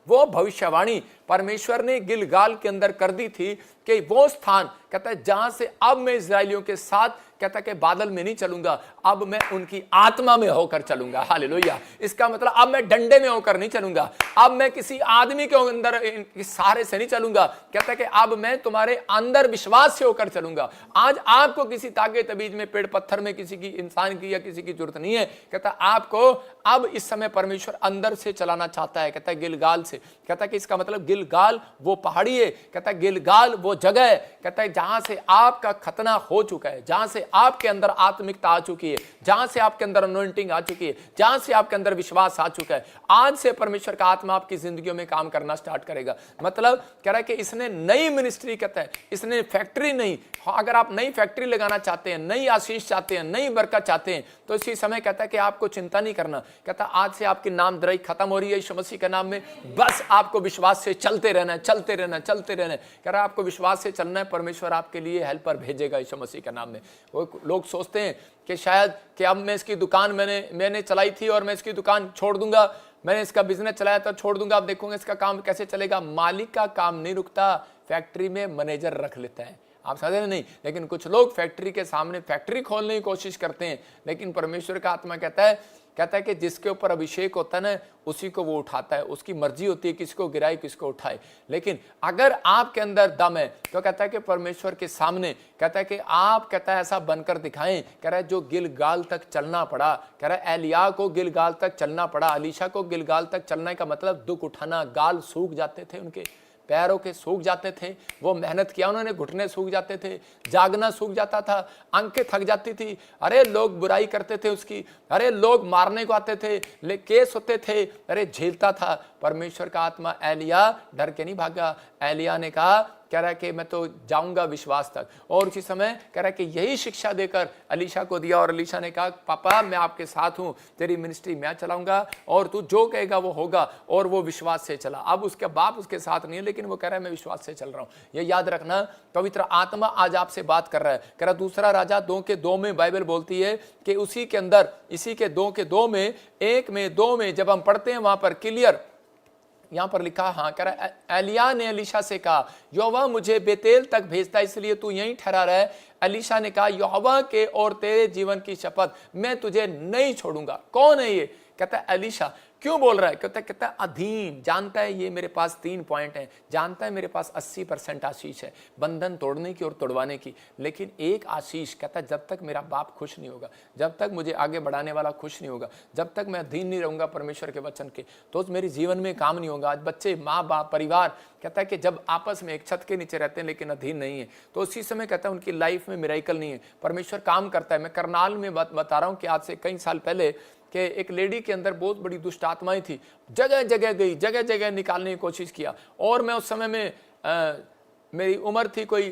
वो भविष्यवाणी परमेश्वर ने गिलगाल के अंदर कर दी थी कि वो स्थान कहता है जहां से अब मैं इजरायलियों के साथ कहता है कि बादल में नहीं चलूंगा, अब मैं उनकी आत्मा में होकर चलूंगा। हालेलुया। इसका मतलब अब मैं डंडे में होकर नहीं चलूंगा, अब मैं किसी आदमी के अंदर सहारे से नहीं चलूंगा। कहता है कि अब मैं तुम्हारे अंदर विश्वास से होकर चलूंगा। आज आपको किसी ताकत तबीज में, पेड़ पत्थर में, किसी की इंसान की या किसी की जरूरत नहीं है। कहता है आपको अब इस समय परमेश्वर अंदर से चलाना चाहता है। कहता है गिलगाल से। कहता है कि इसका मतलब गिलगाल वो पहाड़ी है, कहता है गिलगाल वो जगह है, कहता है जहां से आपका खतना हो चुका है, जहां से आपके अंदर आत्मिकता आ चुकी है, जहां से आपके अंदर अनॉइंटिंग आ चुकी है, जहां से आपके अंदर विश्वास आ चुका है। आज से परमेश्वर का आत्मा आपकी जिंदगियों में काम करना स्टार्ट करेगा। मतलब कह रहा है कि इसने नई मिनिस्ट्री, कहता है इसने फैक्ट्री नहीं, अगर आप नई फैक्ट्री लगाना चाहते हैं, नई आशीष चाहते हैं, नई बरकत चाहते हैं, तो इसी समय कहता है कि आपको चिंता नहीं करना। कहता आज से आपकी नामधराई खत्म हो रही है यीशु मसीह के नाम में। बस आपको विश्वास से चलते रहना है, चलते रहना, चलते रहना है। कह रहा है आपको विश्वास से चलना है, परमेश्वर आपके लिए हेल्पर भेजेगा यीशु मसीह के नाम में। वो लोग सोचते हैं कि शायद कि अब मैं इसकी दुकान मैंने चलाई थी और मैं इसकी दुकान छोड़ दूंगा, मैंने इसका बिजनेस चलाया था छोड़ दूंगा, अब देखूंगा इसका काम कैसे चलेगा। मालिक का काम नहीं रुकता, फैक्ट्री में मैनेजर रख लेता है। आप समझ रहे नहीं? लेकिन कुछ लोग फैक्ट्री के सामने फैक्ट्री खोलने की कोशिश करते हैं, लेकिन परमेश्वर का आत्मा कहता है कि जिसके ऊपर अभिषेक होता है ना, उसी को वो उठाता है। उसकी मर्जी होती है किसको गिराए किसको उठाए। लेकिन अगर आपके अंदर दम है तो कहता है कि परमेश्वर के सामने कहता है कि आप कहता है ऐसा बनकर दिखाएं। कह रहा है जो गिलगाल तक चलना पड़ा, कह रहा है एलिया को गिलगाल तक चलना पड़ा, एलीशा को गिलगाल तक चलने का मतलब दुख उठाना। गाल सूख जाते थे उनके, पैरों के सूख जाते थे, वो मेहनत किया उन्होंने, घुटने सूख जाते थे, जागना सूख जाता था, आंखें थक जाती थी। अरे लोग बुराई करते थे उसकी, अरे लोग मारने को आते थे, ले केस होते थे, अरे झेलता था। परमेश्वर का आत्मा, एलिया डर के नहीं भागा। एलिया ने कहा, कह रहा है कि मैं तो जाऊंगा विश्वास तक। और उसी समय कह रहा है कि यही शिक्षा देकर एलीशा को दिया, और एलीशा ने कहा पापा मैं आपके साथ हूं, तेरी मिनिस्ट्री मैं चलाऊंगा और तू जो कहेगा वो होगा। और वो विश्वास से चला। अब उसके बाप उसके साथ नहीं है, लेकिन वो कह रहा है मैं विश्वास से चल रहा हूं। ये याद रखना, पवित्र आत्मा आज आपसे बात कर रहा है। कह रहा दूसरा राजा 2:2 में बाइबल बोलती है कि उसी के अंदर, इसी के 2:2 में, 1 में 2 में जब हम पढ़ते हैं वहां पर क्लियर यहां पर लिखा, हाँ कह रहा है एलिया ने एलीशा से कहा यहोवा मुझे बेतेल तक भेजता इसलिए तू यहीं ठहरा रहे। एलीशा ने कहा यहोवा के और तेरे जीवन की शपथ मैं तुझे नहीं छोड़ूंगा। कौन है ये? कहता है एलीशा। क्यों बोल रहा है? कहता है अधीन, जानता है ये मेरे पास 3 पॉइंट हैं, जानता है मेरे पास 80% आशीष है, बंधन तोड़ने की और तोड़वाने की। लेकिन एक आशीष, कहता है जब तक मेरा बाप खुश नहीं होगा, जब तक मुझे आगे बढ़ाने वाला खुश नहीं होगा, जब तक मैं अधीन नहीं रहूंगा परमेश्वर के वचन के, तो मेरे जीवन में काम नहीं होगा। आज बच्चे, माँ बाप, परिवार, कहता है कि जब आपस में एक छत के नीचे रहते हैं लेकिन अधीन नहीं है, तो उसी समय कहता है उनकी लाइफ में मिरेकल नहीं है। परमेश्वर काम करता है। मैं करनाल में बता रहा हूँ कि आज से कई साल पहले कि एक लेडी के अंदर बहुत बड़ी दुष्ट आत्माएं थी, जगह जगह गई, जगह जगह निकालने की कोशिश किया। और मैं उस समय में मेरी उम्र थी कोई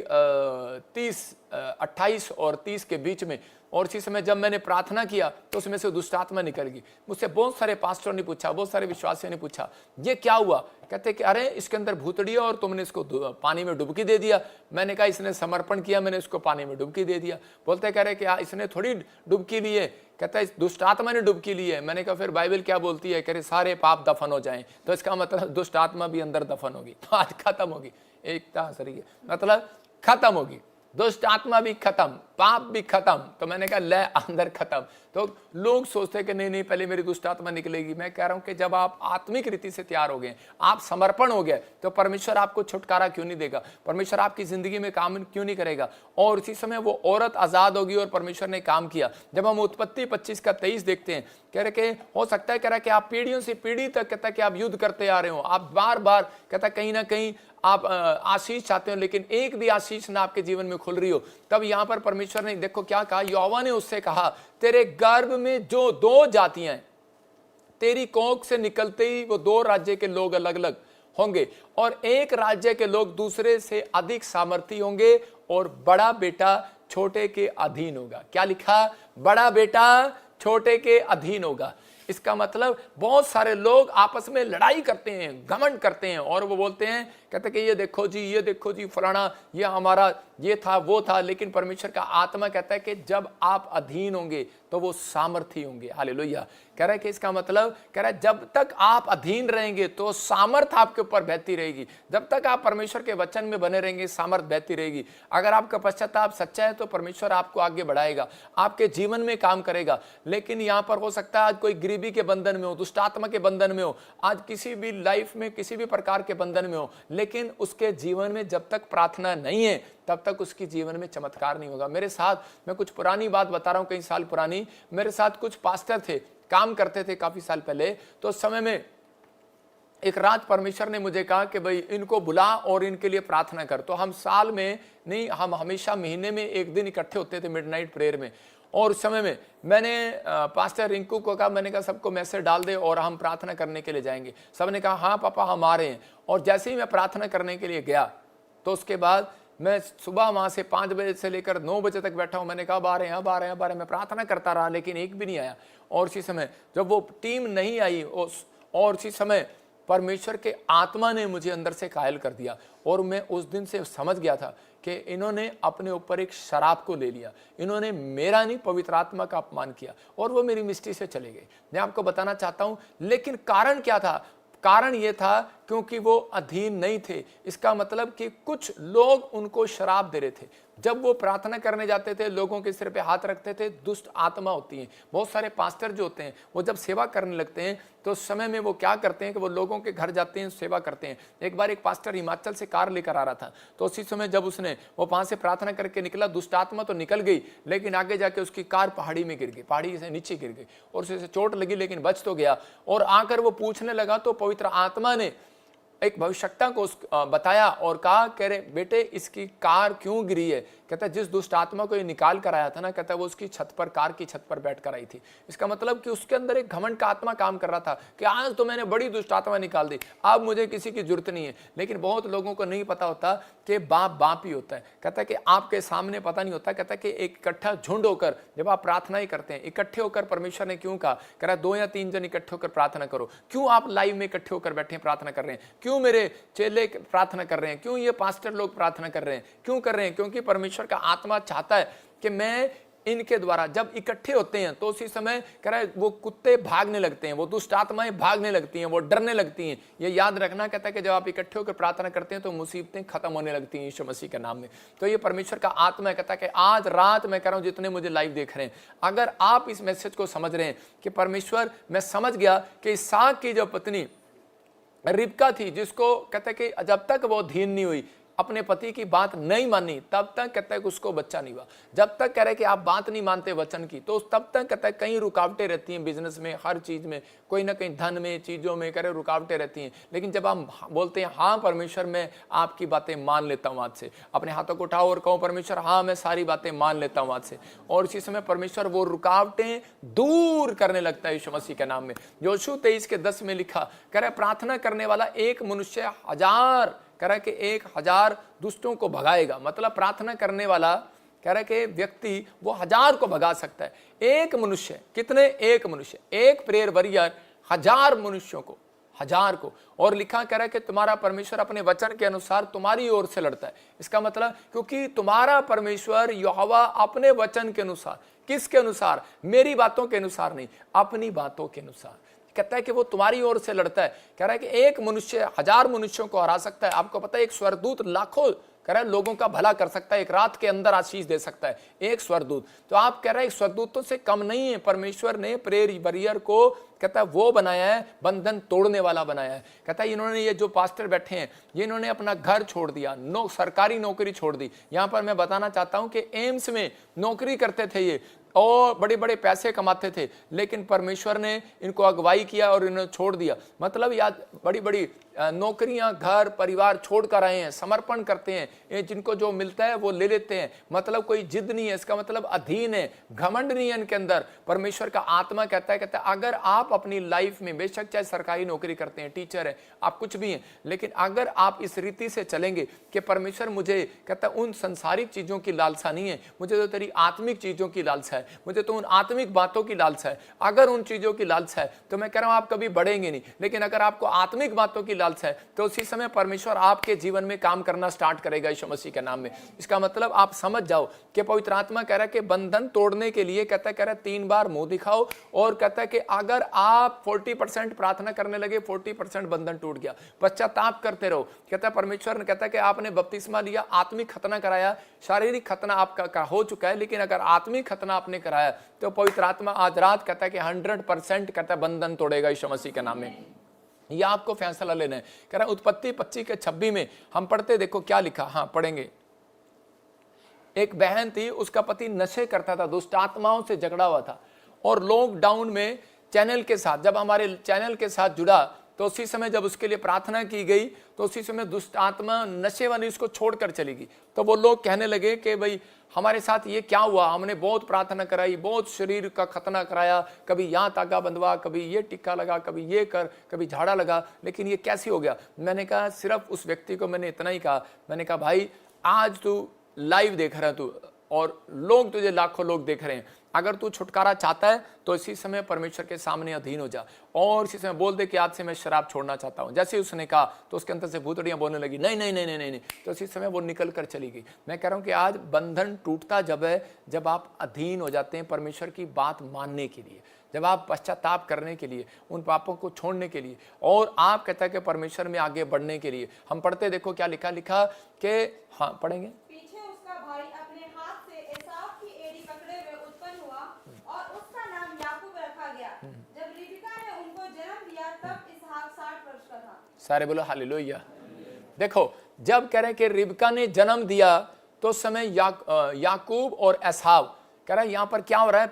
28 और 30 के बीच में। और इसी समय जब मैंने प्रार्थना किया तो उसमें से दुष्ट आत्मा निकल गई। मुझसे बहुत सारे पास्टरों ने पूछा, बहुत सारे विश्वासियों ने पूछा ये क्या हुआ? कहते कि अरे इसके अंदर भूतड़ी है और तुमने इसको पानी में डुबकी दे दिया। मैंने कहा इसने समर्पण किया, मैंने इसको पानी में डुबकी दे दिया। बोलते कह रहे कि इसने थोड़ी डुबकी ली है, कहता है दुष्ट आत्मा ने डुबकी ली है। मैंने कहा फिर बाइबल क्या बोलती है? कह रहे सारे पाप दफन हो जाएं, तो इसका मतलब दुष्ट आत्मा भी अंदर दफन होगी, तो आज खत्म होगी। एकता सही मतलब खत्म होगी, दुष्ट आत्मा भी खत्म, पाप भी खत्म। तो मैंने कहा ले अंदर खत्म। तो लोग सोचते हैं कि नहीं नहीं पहले मेरी दुष्ट आत्मा निकलेगी। मैं कह रहा हूं कि जब आप आत्मिक रीति से तैयार हो गए, आप समर्पण हो गए, तो परमेश्वर आपको छुटकारा क्यों नहीं देगा, परमेश्वर आपकी जिंदगी में काम क्यों नहीं करेगा। और उसी समय वो औरत आजाद होगी और परमेश्वर ने काम किया। जब हम उत्पत्ति 25:23 देखते हैं, कह रहे कि हो सकता है कह रहा कि आप पीढ़ियों से पीढ़ी तक कहता है कि आप युद्ध करते आ रहे हो, आप बार बार कहता कहीं ना कहीं आप आशीष चाहते हो, लेकिन एक भी आशीष ना आपके जीवन में खुल रही हो। तब यहां पर परमेश्वर ने देखो क्या कहा, यहोवा ने उससे कहा तेरे गर्भ में जो 2 जातियां हैं, तेरी कोख से निकलते ही वो 2 राज्य के लोग अलग अलग होंगे और एक राज्य के लोग दूसरे से अधिक सामर्थी होंगे और बड़ा बेटा छोटे के अधीन होगा। क्या लिखा, बड़ा बेटा छोटे के अधीन होगा। इसका मतलब बहुत सारे लोग आपस में लड़ाई करते हैं, घमंड करते हैं और वो बोलते हैं, कहते कि ये देखो जी फलाना, ये हमारा ये था वो था। लेकिन परमेश्वर का आत्मा कहता है कि जब आप अधीन होंगे तो वो सामर्थी होंगे। हालेलुया। कह रहा है कि इसका मतलब कह रहा है जब तक आप अधीन रहेंगे तो सामर्थ आपके ऊपर बहती रहेगी। जब तक आप परमेश्वर के वचन में बने रहेंगे सामर्थ बहती रहेगी। अगर आपका पश्चाताप सच्चा है तो परमेश्वर आपको आगे बढ़ाएगा, आपके जीवन में काम करेगा। लेकिन यहां पर हो सकता है आज कोई गरीबी के बंधन में हो, दुष्ट आत्मा के बंधन में हो, आज किसी भी लाइफ में किसी भी प्रकार के बंधन में हो, लेकिन उसके जीवन में जब तक प्रार्थना नहीं है तब तक उसकी जीवन में चमत्कार नहीं होगा। मेरे साथ, मैं कुछ पुरानी बात बता रहा हूं, कई साल पुरानी, मेरे साथ कुछ पास्टर थे, काम करते थे काफी साल पहले। तो उस समय में एक रात परमेश्वर ने मुझे कहा कि भाई इनको बुला और इनके लिए प्रार्थना कर। तो हम साल में नहीं, हम हमेशा महीने में एक दिन इकट्ठे होते थे मिडनाइट प्रेयर में। और उस समय में मैंने पास्टर रिंकू को कहा, मैंने कहा सबको मैसेज डाल दे और हम प्रार्थना करने के लिए जाएंगे। सबने कहा हाँ पापा हम आ रहे हैं। और जैसे ही मैं प्रार्थना करने के लिए गया तो उसके बाद मैं सुबह वहां से 5 बजे से लेकर 9 बजे तक बैठा हूं। मैंने कहा अब आ रहे हैं, मैं प्रार्थना करता रहा लेकिन एक भी नहीं आया। और उसी समय जब वो टीम नहीं आई और उसी समय परमेश्वर के आत्मा ने मुझे अंदर से कायल कर दिया। और मैं उस दिन से समझ गया था कि इन्होंने अपने ऊपर एक शराब को ले लिया, इन्होंने मेरा नहीं पवित्र आत्मा का अपमान किया और वो मेरी मिस्टी से चले गए। मैं आपको बताना चाहता हूं, लेकिन कारण क्या था? कारण ये था क्योंकि वो अधीन नहीं थे। इसका मतलब कि कुछ लोग उनको शराब दे रहे थे। जब वो प्रार्थना करने जाते थे, लोगों के सिर पे हाथ रखते थे, दुष्ट आत्मा होती है। बहुत सारे पास्टर जो होते हैं वो जब सेवा करने लगते हैं तो उस समय में वो क्या करते हैं कि वो लोगों के घर जाते हैं, सेवा करते हैं। एक बार एक पास्टर हिमाचल से कार लेकर आ रहा था, तो उसी समय जब उसने वो वहां से प्रार्थना करके निकला, दुष्ट आत्मा तो निकल गई लेकिन आगे जाके उसकी कार पहाड़ी में गिर गई, पहाड़ी से नीचे गिर गई और उसे चोट लगी लेकिन बच तो गया। और आकर वो पूछने लगा तो पवित्र आत्मा ने एक भविष्यवक्ता को बताया और कहा, कह रहे बेटे इसकी कार क्यों गिरी है? कहता जिस दुष्ट आत्मा को ये निकाल कर आया था ना, कहता वो उसकी छत पर, कार की छत पर बैठ कर आई थी। इसका मतलब कि उसके अंदर एक घमंड का आत्मा काम कर रहा था कि आज तो मैंने बड़ी दुष्ट आत्मा निकाल दी, अब मुझे किसी की जरूरत नहीं है। लेकिन बहुत लोगों को नहीं पता होता कि बाप बाप ही होता है। कहता कि आपके सामने पता नहीं होता। कहता कि एक इकट्ठा झुंड होकर जब आप प्रार्थना ही करते हैं, इकट्ठे होकर परमेश्वर ने क्यों कहा, कह रहा 2 या 3 जन इकट्ठे होकर प्रार्थना करो। क्यों आप लाइव में इकट्ठे होकर बैठे प्रार्थना कर रहे हैं? क्यों मेरे चेले प्रार्थना कर रहे हैं? क्यों ये पास्टर लोग प्रार्थना कर रहे हैं? क्यों कर रहे हैं? क्योंकि परमेश्वर का आत्मा चाहता है कि मैं इनके द्वारा जब इकट्ठे होते हैं तो उसी समय कह रहा है वो कुत्ते भागने लगते हैं, वो दुष्ट आत्माएं भागने लगती हैं, वो डरने लगती हैं। ये याद रखना, कहता है कि जब आप इकट्ठे होकर प्रार्थना करते हैं तो मुसीबतें खत्म होने लगती हैं यीशु मसीह के नाम में। तो ये परमेश्वर का आत्मा कहता है कि आज रात मैं कह रहा हूं, जितने मुझे लाइव देख रहे हैं, अगर आप इस मैसेज को समझ रहे हैं कि परमेश्वर, मैं समझ गया कि इसहाक की जो पत्नी रिबका थी, जिसको कहता है कि जब तक वो अधीन नहीं हुई, अपने पति की बात नहीं मानी, तब तक कहता है कि उसको बच्चा नहीं हुआ। जब तक कह रहे कि आप बात नहीं मानते वचन की, तो तब तक कहता है कहीं रुकावटें रहती हैं बिजनेस में, हर चीज में, कोई ना कहीं धन में, चीजों में कह रहे रुकावटें रहती हैं। लेकिन जब हम बोलते हैं हाँ परमेश्वर मैं आपकी बातें मान लेता हूँ आज से, अपने हाथों को उठाओ और कहो परमेश्वर हाँ मैं सारी बातें मान लेता हूँ आज से, और इसी समय परमेश्वर वो रुकावटें दूर करने लगता है यीशु मसीह के नाम में। योशू 23:10 में लिखा, कह रहे प्रार्थना करने वाला एक मनुष्य 1000 कह रहा है कि 1000 दुष्टों को भगाएगा। मतलब प्रार्थना करने वाला कह रहा है कि व्यक्ति वो 1000 को भगा सकता है। एक मनुष्य, कितने? एक मनुष्य, एक प्रेयर वॉरियर 1000 मनुष्यों को, 1000 को। और लिखा कह रहा है कि तुम्हारा परमेश्वर अपने वचन के अनुसार तुम्हारी ओर से लड़ता है। इसका मतलब क्योंकि तुम्हारा परमेश्वर यहोवा अपने वचन के अनुसार, किसके अनुसार? मेरी बातों के अनुसार नहीं, अपनी बातों के अनुसार कहता है कि वो तुम्हारी ओर से लड़ता है। कह रहा है कि एक मनुष्य 1000 मनुष्यों को हरा सकता है। आपको पता है एक स्वर्गदूत लाखों कह रहा है लोगों का भला कर सकता है, एक रात के अंदर आशीष दे सकता है एक स्वर्गदूत। तो आप कह रहे हैं स्वर्गदूतों से कम नहीं है, परमेश्वर ने प्रेयर वॉरियर को कहता है वो बनाया है, बंधन तोड़ने वाला बनाया है। कहता है इन्होंने, ये जो पास्टर बैठे हैं, ये इन्होंने अपना घर छोड़ दिया, सरकारी नौकरी छोड़ दी। यहां पर मैं बताना चाहता हूं कि एम्स में नौकरी करते थे ये और बड़े बड़े पैसे कमाते थे, लेकिन परमेश्वर ने इनको अगुवाई किया और इन्हें छोड़ दिया। मतलब याद बड़ी बड़ी नौकरियां, घर परिवार छोड़ कर आए हैं, समर्पण करते हैं, ये जिनको जो मिलता है वो ले लेते हैं। मतलब कोई जिद नहीं है, इसका मतलब अधीन है, घमंड नहीं है इनके अंदर। परमेश्वर का आत्मा कहता है अगर आप अपनी लाइफ में, बेशक चाहे सरकारी नौकरी करते हैं, टीचर है, आप कुछ भी हैं, लेकिन अगर आप इस रीति से चलेंगे कि परमेश्वर मुझे कहता है उन संसारिक चीजों की लालसा नहीं है, मुझे तो तेरी आत्मिक चीजों की लालसा है, मुझे तो उन आत्मिक बातों की लालसा है। अगर उन चीजों की लालसा है तो मैं कह रहा हूं आप कभी बढ़ेंगे नहीं, लेकिन अगर आपको आत्मिक बातों की लालसा है तो उसी समय परमेश्वर आपके जीवन में काम करना स्टार्ट करेगा यीशु मसीह के नाम में। इसका मतलब आप समझ जाओ कि पवित्र आत्मा कह रहा है कि बंधन तोड़ने के लिए कहता है 3 बार मुंह दिखाओ, और कहता है कि अगर आप 40% प्रार्थना करने लगे, 40% बंधन टूट गया, पश्चाताप करते रहो। कहता है परमेश्वर ने कहता है कि आपने बपतिस्मा लिया, आत्मिक खतना कराया, शारीरिक खतना आपका हो चुका है, लेकिन अगर आत्मिक खतना आपने कराया तो पवित्र आत्मा आज रात कहता है कि 100% कहता है बंधन तोड़ेगा यीशु मसीह के नाम में। यह आपको फैसला लेना है। कह रहा है उत्पत्ति 25:26 में हम पढ़ते, देखो क्या लिखा, हाँ पढ़ेंगे। एक बहन थी, उसका पति नशे करता था, दुष्ट आत्माओं से झगड़ा हुआ था, और लॉकडाउन में चैनल के साथ, जब हमारे चैनल के साथ जुड़ा तो उसी समय जब उसके लिए प्रार्थना की गई तो उसी समय दुष्ट आत्मा नशे वाली उसको छोड़कर चली गई। तो वो लोग कहने लगे कि भाई हमारे साथ ये क्या हुआ, हमने बहुत प्रार्थना कराई, बहुत शरीर का खतना कराया, कभी यहाँ तागा बंधवा, कभी ये टिक्का लगा, कभी ये कर, कभी झाड़ा लगा, लेकिन ये कैसे हो गया। मैंने कहा सिर्फ उस व्यक्ति को मैंने इतना ही कहा, मैंने कहा भाई आज तू लाइव देख रहा है तू, और लोग तुझे लाखों लोग देख रहे हैं, अगर तू छुटकारा चाहता है तो इसी समय परमेश्वर के सामने अधीन हो जा, और इसी समय बोल दे कि आज से मैं शराब छोड़ना चाहता हूं। जैसे उसने कहा तो उसके अंदर से भूतड़ियां बोलने लगी नहीं नहीं नहीं नहीं नहीं, नहीं। तो इसी समय वो निकल कर चली गई। मैं कह रहा हूं कि आज बंधन टूटता जब है, जब आप अधीन हो जाते हैं परमेश्वर की बात मानने के लिए, जब आप पश्चाताप करने के लिए, उन पापों को छोड़ने के लिए, और आप कहता है कि परमेश्वर में आगे बढ़ने के लिए। हम पढ़ते, देखो क्या लिखा कि हाँ पढ़ेंगे। पीछे उसका भाई अपने हाथ से एसाव की एड़ी पकड़े हुए उत्पन्न हुआ और उसका नाम याकूब रखा गया। जब रिबका ने उनको जन्म दिया तब इसहाक 60 वर्ष का था। सारे बोलो हालेलुया। देखो जब कह रहे कि रिबका ने जन्म दिया तो उस समय याकूब और एसाव, कह रहा है यहां पर क्या हो रहा है,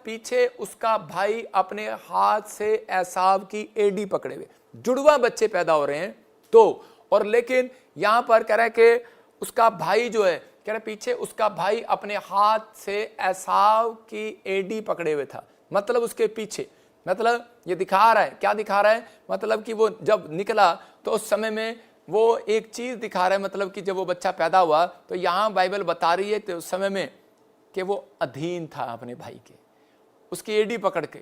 पीछे उसका भाई अपने हाथ से एसाव की एड़ी पकड़े हुए, जुड़वा बच्चे पैदा हो रहे हैं तो, और लेकिन यहां पर कह रहा है कि उसका भाई जो है, कह रहा है पीछे उसका भाई अपने हाथ से एसाव की एड़ी पकड़े हुए था। मतलब उसके पीछे, मतलब ये दिखा रहा है, क्या दिखा रहा है, मतलब कि वो जब निकला तो उस समय में वो एक चीज दिखा रहा है, मतलब कि जब वो बच्चा पैदा हुआ तो यहां बाइबल बता रही है तो उस समय में कि वो अधीन था अपने भाई के, उसकी एड़ी पकड़ के,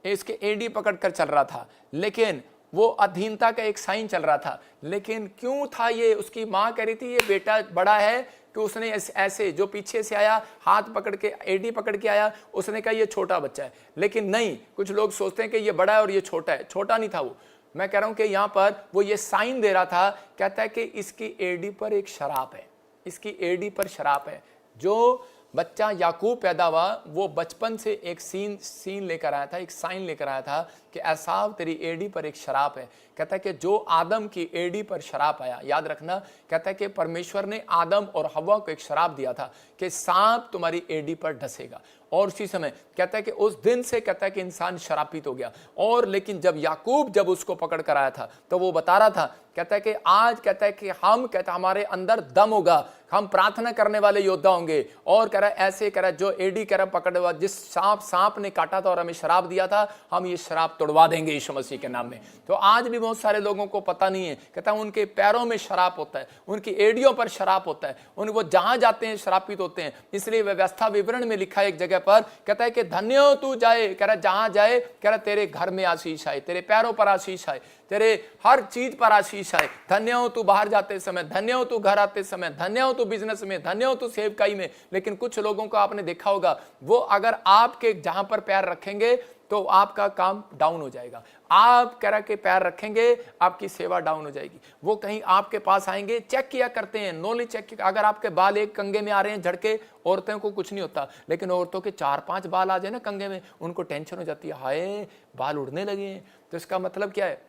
इसके एड़ी पकड़ कर चल रहा था, लेकिन वो अधीनता का एक साइन चल रहा था। लेकिन क्यों था ये, उसकी माँ कह रही थी ये बेटा बड़ा है, कि उसने ऐसे जो पीछे से आया हाथ पकड़ के एड़ी पकड़ के आया, उसने कहा ये छोटा बच्चा है, लेकिन नहीं, कुछ लोग सोचते हैं कि ये बड़ा है और ये छोटा है, छोटा नहीं था वो। मैं कह रहा हूं कि यहां पर वो ये साइन दे रहा था, कहता है कि इसकी एड़ी पर एक शराप है, इसकी एड़ी पर शराप है। जो बच्चा याकूब पैदा हुआ वो बचपन से एक सीन लेकर आया था, एक साइन लेकर आया था कि एसाव तेरी एड़ी पर एक शराप है। कहता है कि जो आदम की एड़ी पर शराप आया, याद रखना, कहता है कि परमेश्वर ने आदम और हव्वा को एक शराप दिया था कि सांप तुम्हारी एड़ी पर ढसेगा, और उसी समय कहता है कि उस दिन से कहता है कि इंसान शरापित हो गया। और लेकिन जब याकूब जब उसको पकड़ कर आया था तो वो बता रहा था, कहता है कि आज कहता है कि हम कहता हमारे अंदर दम होगा, हम प्रार्थना करने वाले योद्धा होंगे, और कह रहा है ऐसे कह रहा है जो एड़ी कह रहा पकड़े हुआ, जिस सांप ने काटा था और हमें शराब दिया था, हम ये शराब तोड़वा देंगे यीशु मसीह के नाम में। तो आज भी बहुत सारे लोगों को पता नहीं है, कहता है उनके पैरों में शराब होता है, उनकी एड़ियों पर शराब होता है, वो जहां जाते हैं शरापित होते हैं। इसलिए व्यवस्था विवरण में लिखा है एक जगह पर, कहता है कि धन्य हो तू जाए, कह रहा जहां जाए, कह रहा तेरे घर में आशीष आए, तेरे पैरों पर आशीष आए, तेरे हर चीज पर आशीष आए। धन्य हो तू बाहर जाते समय, धन्य हो तू घर आते समय, धन्य हो तू बिजनेस में, धन्य हो तू सेवकाई में। लेकिन कुछ लोगों को आपने देखा होगा, वो अगर आपके जहां पर पैर रखेंगे तो आपका काम डाउन हो जाएगा। आप कह रहा के पैर रखेंगे, आपकी सेवा डाउन हो जाएगी। वो कहीं आपके पास आएंगे, चेक किया करते हैं, नॉलेज चेक किया। अगर आपके बाल एक कंगे में आ रहे हैं झड़के, औरतों को कुछ नहीं होता, लेकिन औरतों के 4-5 बाल आ जाए ना कंगे में, उनको टेंशन हो जाती है, हाय बाल उड़ने लगे हैं। तो इसका मतलब क्या है?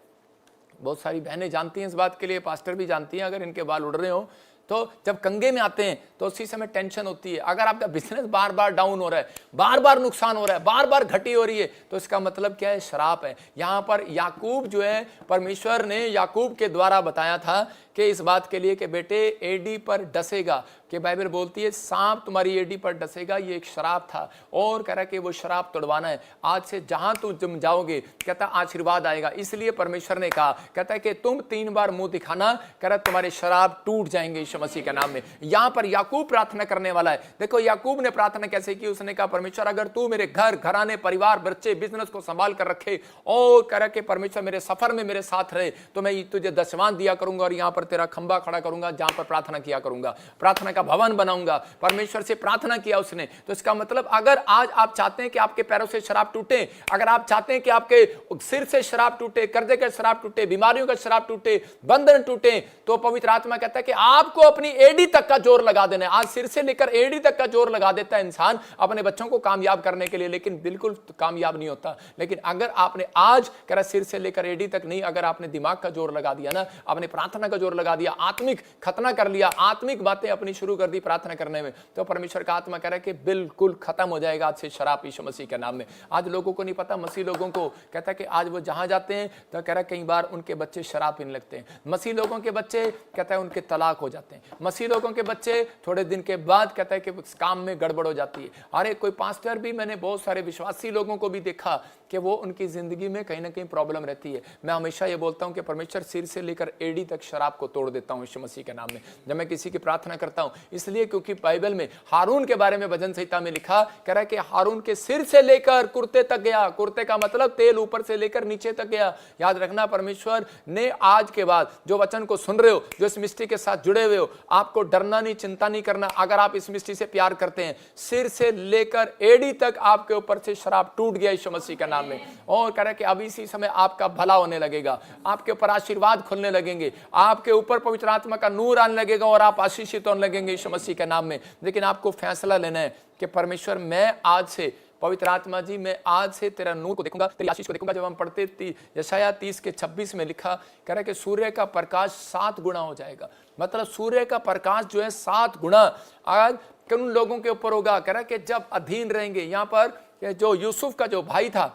बहुत सारी बहनें जानती हैं इस बात के लिए, पास्टर भी जानती हैं, अगर इनके बाल उड़ रहे हो तो जब कंगे में आते हैं तो उसी समय टेंशन होती है। अगर आपका बिजनेस बार बार डाउन हो रहा है, बार बार नुकसान हो रहा है, बार बार घटी हो रही है, तो इसका मतलब क्या है? श्राप है। यहां पर याकूब जो है, परमेश्वर ने याकूब के द्वारा बताया था कि इस बात के लिए कि बेटे एडी पर डसेगा, कि बाइबल बोलती है सांप तुम्हारी एडी पर डसेगा, ये एक श्राप था। और कह रहा कि वो श्राप तोड़वाना है। आज से जहां तुम जाओगे, कहता आशीर्वाद आएगा। इसलिए परमेश्वर ने कहा, कहता है कि तुम 3 बार मुंह दिखाना, कह रहा तुम्हारे श्राप टूट जाएंगे यीशु मसीह के नाम में। यहां पर याकूब प्रार्थना करने वाला है। देखो याकूब ने प्रार्थना कैसे की, उसने कहा परमेश्वर अगर तू मेरे घर घराने परिवार बच्चे बिजनेस को संभाल कर रखे, और कह रहा कि परमेश्वर मेरे सफर में मेरे साथ रहे, तो मैं तुझे दशवान दिया करूंगा और यहां पर तेरा खंबा खड़ा करूंगा जहां पर प्रार्थना किया करूंगा, प्रार्थना का भवन बनाऊंगा। परमेश्वर से प्रार्थना किया उसने। तो इसका मतलब अगर आज आप चाहते हैं कि आपके पैरों से शराब टूटे, अगर आप चाहते हैं कि आपके सिर से शराब टूटे, कर्जे का शराब टूटे, बीमारियों का शराब टूटे, बंधन टूटे, तो पवित्र आत्मा कहता है कि आपको अपनी एडी तक का जोर लगा देना है। आज सिर से लेकर एडी तक का जोर लगा देता है इंसान अपने बच्चों को कामयाब करने के लिए, लेकिन बिल्कुल कामयाब नहीं होता। लेकिन अगर आपने आज कह रहा सिर से लेकर एडी तक नहीं, अगर आपने दिमाग का जोर लगा दिया ना, आपने प्रार्थना का जोर लगा दिया, आत्मिक खतना कर लिया, आत्मिक बातें अपनी शुरू कर दी प्रार्थना करने में, तो परमेश्वर का आत्मा कह रहा है कि बिल्कुल खत्म हो जाएगा आज से शराब यीशु मसीह के नाम में। आज लोगों को नहीं पता, मसीह लोगों को कहता है कि आज वो जहां जाते हैं तो कह रहा है कई बार उनके बच्चे शराब पीने लगते हैं। मसीह लोगों के बच्चे कहता है उनके तलाक हो जाते हैं। मसीह लोगों के बच्चे थोड़े दिन के बाद कहता है कि काम में गड़बड़ हो जाती है। अरे कोई पास्टर भी, मैंने बहुत सारे विश्वासी लोगों को भी देखा कि वो उनकी जिंदगी में कहीं ना कहीं प्रॉब्लम रहती है। मैं हमेशा ये बोलता हूं कि परमेश्वर सिर से लेकर एड़ी तक शराब को तोड़ देता हूं यीशु मसीह के नाम में, जब मैं किसी की प्रार्थना करता हूं। इसलिए क्योंकि बाइबल में हारून के बारे में भजन संहिता में लिखा, कह रहा है कि हारून के सिर से लेकर कुर्ते तक गया। कुर्ते का मतलब तेल ऊपर से लेकर नीचे तक गया। याद रखना, परमेश्वर ने आज के बाद जो वचन को सुन रहे हो, जो इस मिस्ट्री के साथ जुड़े हुए हो, आपको डरना नहीं, चिंता नहीं करना। अगर आप इस मिस्ट्री से प्यार करते हैं, सिर से लेकर एड़ी तक आपके ऊपर से शराब टूट गया यीशु मसीह के नाम में। और कह रहा है कि अभी इसी समय आपका भला होने लगेगा, आपके ऊपर आशीर्वाद खुलने लगेंगे, आपके ऊपर पवित्र आत्मा का नूर आने लगेगा और आप आशीषित होने लगेंगे यीशु मसीह के नाम में। लेकिन आपको फैसला लेना है कि परमेश्वर मैं आज से, पवित्र आत्मा जी मैं आज से तेरा नूर को देखूंगा, तेरी आशीष को देखूंगा। जब हम पढ़ते यशायाह 30:26 में लिखा, कह रहा है कि सूर्य का प्रकाश 7 गुना हो जाएगा। मतलब सूर्य का प्रकाश जो है 7 गुना आज उन लोगों के ऊपर होगा। कह रहा है कि जब अधीन रहेंगे। यहाँ पर जो यूसुफ का जो भाई था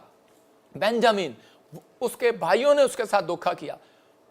बेंजामिन, उसके भाइयों ने उसके साथ धोखा किया।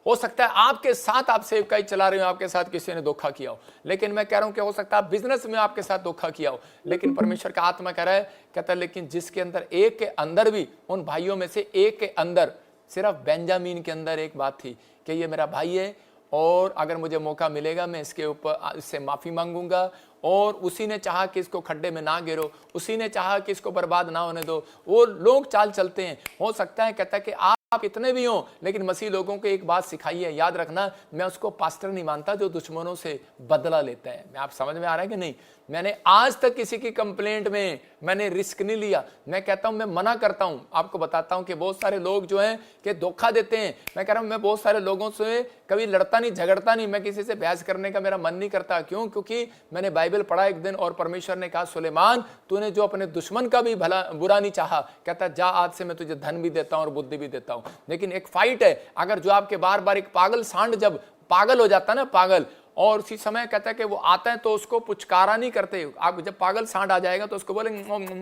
हो सकता है आपके साथ आप सेवकाई चला रहे हो, आपके साथ किसी ने धोखा किया हो। लेकिन मैं कह रहा हूं कि हो सकता है बिजनेस में आपके साथ धोखा किया हो। लेकिन परमेश्वर का आत्मा कह रहा है, कहता है लेकिन जिसके अंदर एक के अंदर भी, उन भाइयों में से एक के अंदर, सिर्फ बेंजामिन के अंदर एक बात थी कि ये मेरा भाई है और अगर मुझे मौका मिलेगा मैं इसके ऊपर इससे माफी मांगूंगा। और उसी ने चाहा कि इसको खड्डे में ना गिरो, उसी ने चाहा कि इसको बर्बाद ना होने दो। वो लोग चाल चलते हैं। हो सकता है, कहता है कि आप इतने भी हो, लेकिन मसीह लोगों को एक बात सिखाई है, याद रखना, मैं उसको पास्टर नहीं मानता जो दुश्मनों से बदला लेता है। मैं आप समझ में आ रहा है कि नहीं? मैंने आज तक किसी की कंप्लेंट में मैंने रिस्क नहीं लिया। मैं कहता हूं, मैं मना करता हूं। आपको बताता हूं कि बहुत सारे लोग जो हैं कि धोखा देते हैं। मैं कह रहा हूं, मैं बहुत सारे लोगों से कभी लड़ता नहीं, झगड़ता नहीं, मैं किसी से बहस करने का मेरा मन नहीं करता। क्यों? क्योंकि मैंने बाइबल पढ़ा एक दिन और परमेश्वर ने कहा, सुलेमान तूने जो अपने दुश्मन का भी भला बुरा नहीं चाहा, कहता जा आज से मैं तुझे धन भी देता हूं और बुद्धि भी देता हूं। लेकिन एक फाइट है। अगर जो आपके बार बार, एक पागल सांड जब पागल हो जाता है ना, पागल, और उसी समय कहता है कि वो आता है तो उसको पुचकारा नहीं करते। आप जब पागल सांड आ जाएगा तो उसको बोले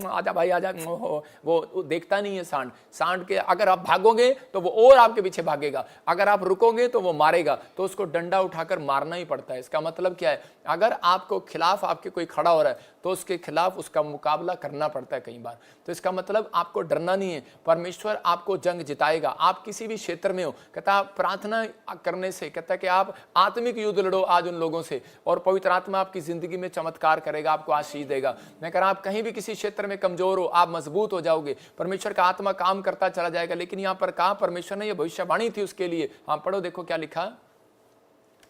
आजा भाई आजा, वो देखता नहीं है सांड। सांड के अगर आप भागोगे तो वो और आपके पीछे भागेगा, अगर आप रुकोगे तो वो मारेगा। तो उसको डंडा उठाकर मारना ही पड़ता है। इसका मतलब क्या है? अगर आपको खिलाफ आपके कोई खड़ा हो रहा है तो उसके खिलाफ उसका मुकाबला करना पड़ता है कई बार। तो इसका मतलब आपको डरना नहीं है, परमेश्वर आपको जंग जिताएगा। आप किसी भी क्षेत्र में हो, कहता प्रार्थना करने से, कहता है कि आप आत्मिक युद्ध लड़ो आज उन लोगों से, और पवित्र आत्मा आपकी जिंदगी में चमत्कार करेगा, आपको आशीष देगा। मैं कह रहा हूं, आप कहीं भी किसी क्षेत्र में कमजोर हो, आप मजबूत हो जाओगे, परमेश्वर का आत्मा काम करता चला जाएगा। लेकिन यहाँ पर कहा, परमेश्वर ने यह भविष्यवाणी थी उसके लिए। हाँ पढ़ो, देखो क्या लिखा।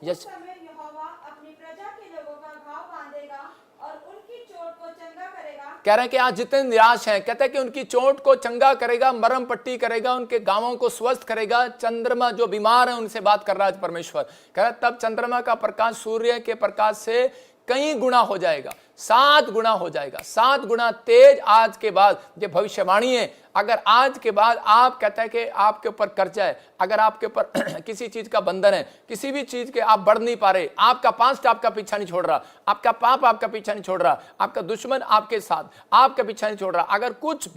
उस समय यहोवा अपनी प्रजा के लोगों का घाव बांधेगा और उनकी चोट को चंगा करेगा, कह रहे हैं कि आज जितने निराश हैं, कहते हैं कि उनकी चोट को चंगा करेगा, मरहम पट्टी करेगा, उनके गांवों को स्वस्थ करेगा। चंद्रमा जो बीमार है उनसे बात कर रहा है परमेश्वर, कह रहा है तब चंद्रमा का प्रकाश सूर्य के प्रकाश से कई गुना हो जाएगा, 7 गुना हो जाएगा, 7 गुना तेज। आज के बाद ये भविष्यवाणी है, अगर आज के बाद आप कहते हैं कि आपके ऊपर कर्जा है, अगर आपके ऊपर किसी चीज का बंधन है, किसी भी चीज के आप बढ़ नहीं पा रहे, आपका पास्ट आपका पीछा नहीं छोड़ रहा, आपका पाप आपका पीछा नहीं छोड़ रहा, आपका दुश्मन आपके साथ आपका पीछा नहीं छोड़ रहा, अगर कुछ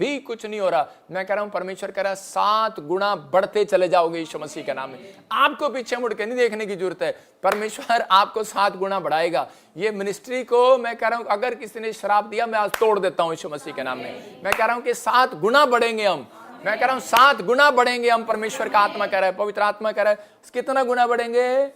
नहीं हो रहा, मैं कह रहा हूं परमेश्वर कह रहा है 7 गुना बढ़ते चले जाओगे यीशु मसीह के नाम में। आपको पीछे मुड़ के नहीं देखने की जरूरत है, परमेश्वर आपको 7 गुना बढ़ाएगा। ये मिनिस्ट्री को मैं कह रहा हूं अगर किसी ने श्राप दिया, मैं आज तोड़ देता हूं यीशु मसीह के नाम में। मैं कह रहा हूं कि 7 गुना बढ़ेंगे हम, मैं कह रहा हूं 7 गुना बढ़ेंगे हम। परमेश्वर का आत्मा कह रहा है, पवित्र आत्मा कह रहा है, कितना गुना बढ़ेंगे?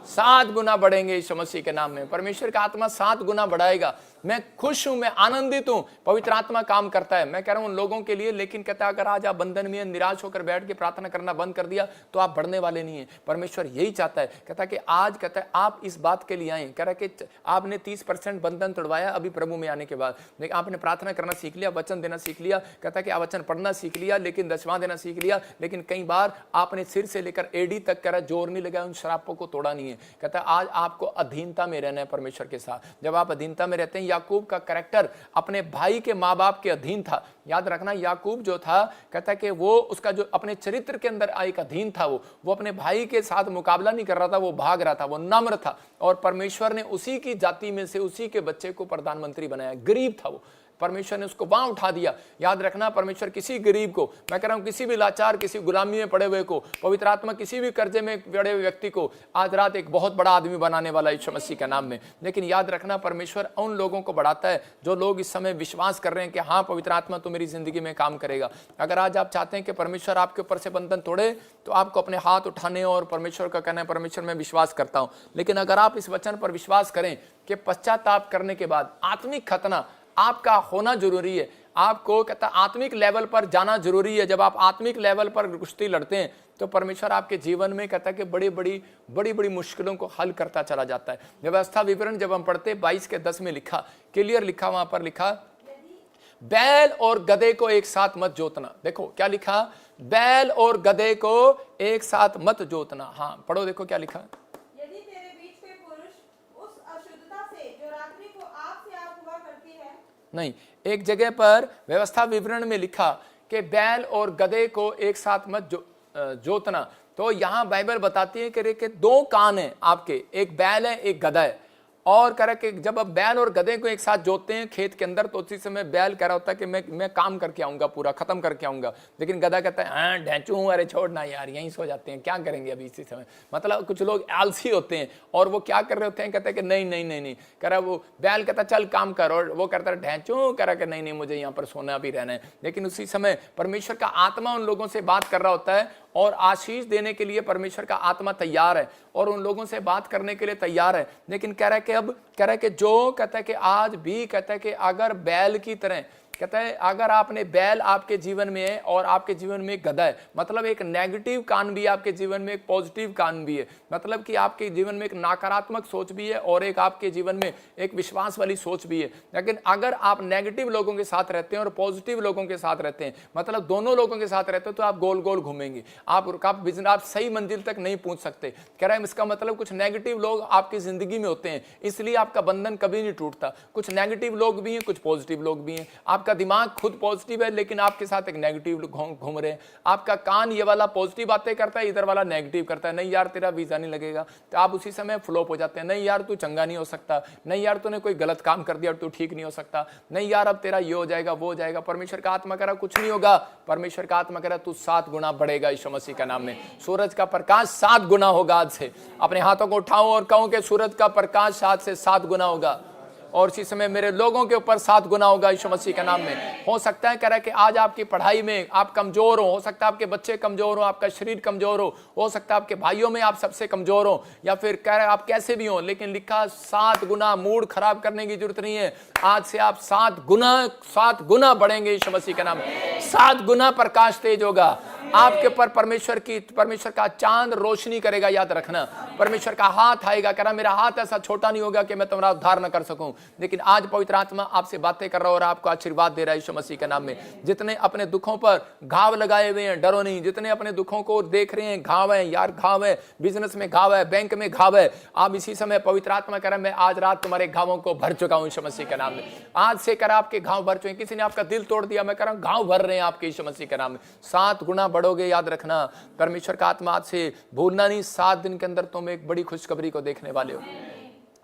7 गुना बढ़ेंगे यीशु मसीह के नाम में। परमेश्वर का आत्मा 7 गुना बढ़ाएगा। मैं खुश हूं, मैं आनंदित हूं, पवित्र आत्मा काम करता है। मैं कह रहा हूं उन लोगों के लिए, लेकिन कहता है अगर आज आप बंधन में निराश होकर बैठ के प्रार्थना करना बंद कर दिया तो आप बढ़ने वाले नहीं है। परमेश्वर यही चाहता है, कहता है कि आज कहता है आप इस बात के लिए आए, कह रहा है कि आपने 30% बंधन तोड़वाया अभी प्रभु में आने के बाद, लेकिन आपने प्रार्थना करना सीख लिया, वचन देना सीख लिया, कहता है कि वचन पढ़ना सीख लिया, लेकिन दशवां देना सीख लिया, लेकिन कई बार आपने सिर से लेकर एडी तक करा जोर नहीं लगाया, उन शरापों को तोड़ा नहीं है। कहता है आज आपको अधीनता में रहना है परमेश्वर के साथ। जब आप अधीनता में रहते हैं, याकूब का कैरेक्टर अपने भाई के माँ बाप के अधीन था। याद रखना, याकूब जो था, कहता है कि वो उसका जो अपने चरित्र के अंदर एक अधीन था, वो अपने भाई के साथ मुकाबला नहीं कर रहा था, वो भाग रहा था, वो नम्र था। और परमेश्वर ने उसी की जाति में से उसी के बच्चे को प्रधानमंत्री बनाया। गरीब था वो, परमेश्वर ने उसको वहां उठा दिया। याद रखना, परमेश्वर किसी गरीब को, मैं कह रहा हूं किसी भी लाचार, किसी गुलामी में पड़े हुए को, पवित्र आत्मा किसी भी कर्जे में पड़े हुए व्यक्ति को आज रात एक बहुत बड़ा आदमी बनाने वाला यीशु मसीह के नाम में। लेकिन याद रखना, परमेश्वर उन लोगों को बढ़ाता है जो लोग इस समय विश्वास कर रहे हैं कि हाँ पवित्र आत्मा तो मेरी जिंदगी में काम करेगा। अगर आज आप चाहते हैं कि परमेश्वर आपके ऊपर से बंधन तोड़े, तो आपको अपने हाथ उठाने और परमेश्वर का कहना है परमेश्वर मैं विश्वास करता हूं। लेकिन अगर आप इस वचन पर विश्वास करें कि पश्चाताप करने के बाद आत्मिक खतना आपका होना जरूरी है, आपको कहता आत्मिक लेवल पर जाना जरूरी है। जब आप आत्मिक लेवल पर कुश्ती लड़ते हैं तो परमेश्वर आपके जीवन में कहता है कि बड़ी बड़ी मुश्किलों को हल करता चला जाता है। व्यवस्था विवरण जब हम पढ़ते 22:10 में लिखा, क्लियर लिखा, वहां पर लिखा बैल और गधे को एक साथ मत जोतना। देखो क्या लिखा, बैल और गधे को एक साथ मत जोतना। हाँ पढ़ो, देखो क्या लिखा, यदि तेरे बीच के पुरुष उस अशुद्धता से जो रात्रि को आप से आप हुआ करती है। नहीं, एक जगह पर व्यवस्था विवरण में लिखा कि बैल और गधे को एक साथ मत जोतना। तो यहां बाइबल बताती है कि 2 कान है आपके, एक बैल है एक गधा है। और कह रहा कि जब अब बैल और गधे को एक साथ जोतते हैं खेत के अंदर, तो उसी समय बैल कह रहा होता है कि मैं काम करके आऊंगा, पूरा खत्म करके आऊंगा। लेकिन गधा कहता है हाँ ढैंचू हूं, अरे छोड़ना यार, यहीं सो जाते हैं, क्या करेंगे अभी इसी समय। मतलब कुछ लोग आलसी होते हैं और वो क्या कर रहे होते हैं, कहते हैं कि नहीं कह रहा, वो बैल कहता चल काम कर, और वो कहता है ढैंचू, कह रहा कि नहीं मुझे यहाँ पर सोना भी रहना है। लेकिन उसी समय परमेश्वर का आत्मा उन लोगों से बात कर रहा होता है और आशीष देने के लिए परमेश्वर का आत्मा तैयार है और उन लोगों से बात करने के लिए तैयार है। लेकिन कह रहा है कि अब कह रहा है कि जो कहता है कि आज भी कहता है कि अगर बैल की तरह, कहता है अगर आपने बैल आपके जीवन में है और आपके जीवन में एक गधा है, मतलब एक नेगेटिव कान भी आपके जीवन में, एक पॉजिटिव कान भी है। मतलब कि आपके जीवन में एक नकारात्मक सोच भी है और एक आपके जीवन में एक विश्वास वाली सोच भी है। लेकिन अगर आप नेगेटिव लोगों के साथ रहते हैं और पॉजिटिव लोगों के साथ रहते हैं, मतलब दोनों लोगों के साथ रहते हो, तो आप गोल गोल घूमेंगे, आप सही मंजिल तक नहीं पहुंच सकते। कह रहा है इसका मतलब कुछ नेगेटिव लोग आपकी जिंदगी में होते हैं, इसलिए आपका बंधन कभी नहीं टूटता। कुछ नेगेटिव लोग भी हैं, कुछ पॉजिटिव लोग भी हैं। आपका दिमाग खुद पॉजिटिव है लेकिन आपके साथ एक नेगेटिव घूम रहे हैं। आपका कान ये वाला पॉजिटिव बातें करता है, इधर वाला नेगेटिव करता है। नहीं यार तेरा वीजा नहीं लगेगा, तो आप उसी समय फ्लॉप हो जाते हैं। नहीं यार तू चंगा नहीं हो सकता, नहीं यार तूने कोई गलत काम कर दिया और तू ठीक नहीं हो सकता, नहीं यार अब तेरा ये हो जाएगा वो हो जाएगा। परमेश्वर का आत्मा कह रहा कुछ नहीं होगा, परमेश्वर का आत्मा कह रहा तू 7 गुना बढ़ेगा यीशु मसीह का नाम में। सूरज का प्रकाश 7 गुना होगा आज से। अपने हाथों को उठाओ और कहो कि सूरज का प्रकाश आज से 7 गुना होगा और इसी समय मेरे लोगों के ऊपर 7 गुना होगा यीशु मसीह के नाम में। हो सकता है कह रहा है कि आज आपकी पढ़ाई में आप कमजोर हो सकता है आपके बच्चे कमजोर हो, आपका शरीर कमजोर हो सकता है आपके भाइयों में आप सबसे कमजोर हो, या फिर कह रहे आप कैसे भी हो, लेकिन लिखा 7 गुना। मूड खराब करने की जरूरत नहीं है, आज से आप 7 गुना बढ़ेंगे यीशु मसीह के नाम में। 7 गुना प्रकाश तेज होगा, आपके ऊपर परमेश्वर का चांद रोशनी करेगा। याद रखना, परमेश्वर का हाथ आएगा। कह रहा मेरा हाथ ऐसा छोटा नहीं होगा कि मैं तुम्हारा उद्धार न कर सकूं, लेकिन आज पवित्र आत्मा आपसे बातें कर रहा है और आपको आशीर्वाद दे रहा है यीशु मसीह के नाम में। जितने अपने दुखों पर घाव लगाए हुए हैं, डरो नहीं। जितने अपने दुखों को देख रहे हैं, घाव है यार, घाव है, बिजनेस में घाव है, बैंक में घाव है, आप इसी समय पवित्र आत्मा कह रहा है मैं आज रात तुम्हारे घावों को भर चुका हूं यीशु मसीह के नाम में। आज से कर आपके घाव भर चुके। किसी ने आपका दिल तोड़ दिया, मैं कह रहा हूं घाव भर रहे हैं आपके यीशु मसीह के नाम में। 7 गुना बढ़ोगे। याद रखना, परमेश्वर का आत्मा आज से भूलना नहीं। 7 दिन के अंदर तुम एक बड़ी खुशखबरी को देखने वाले हो।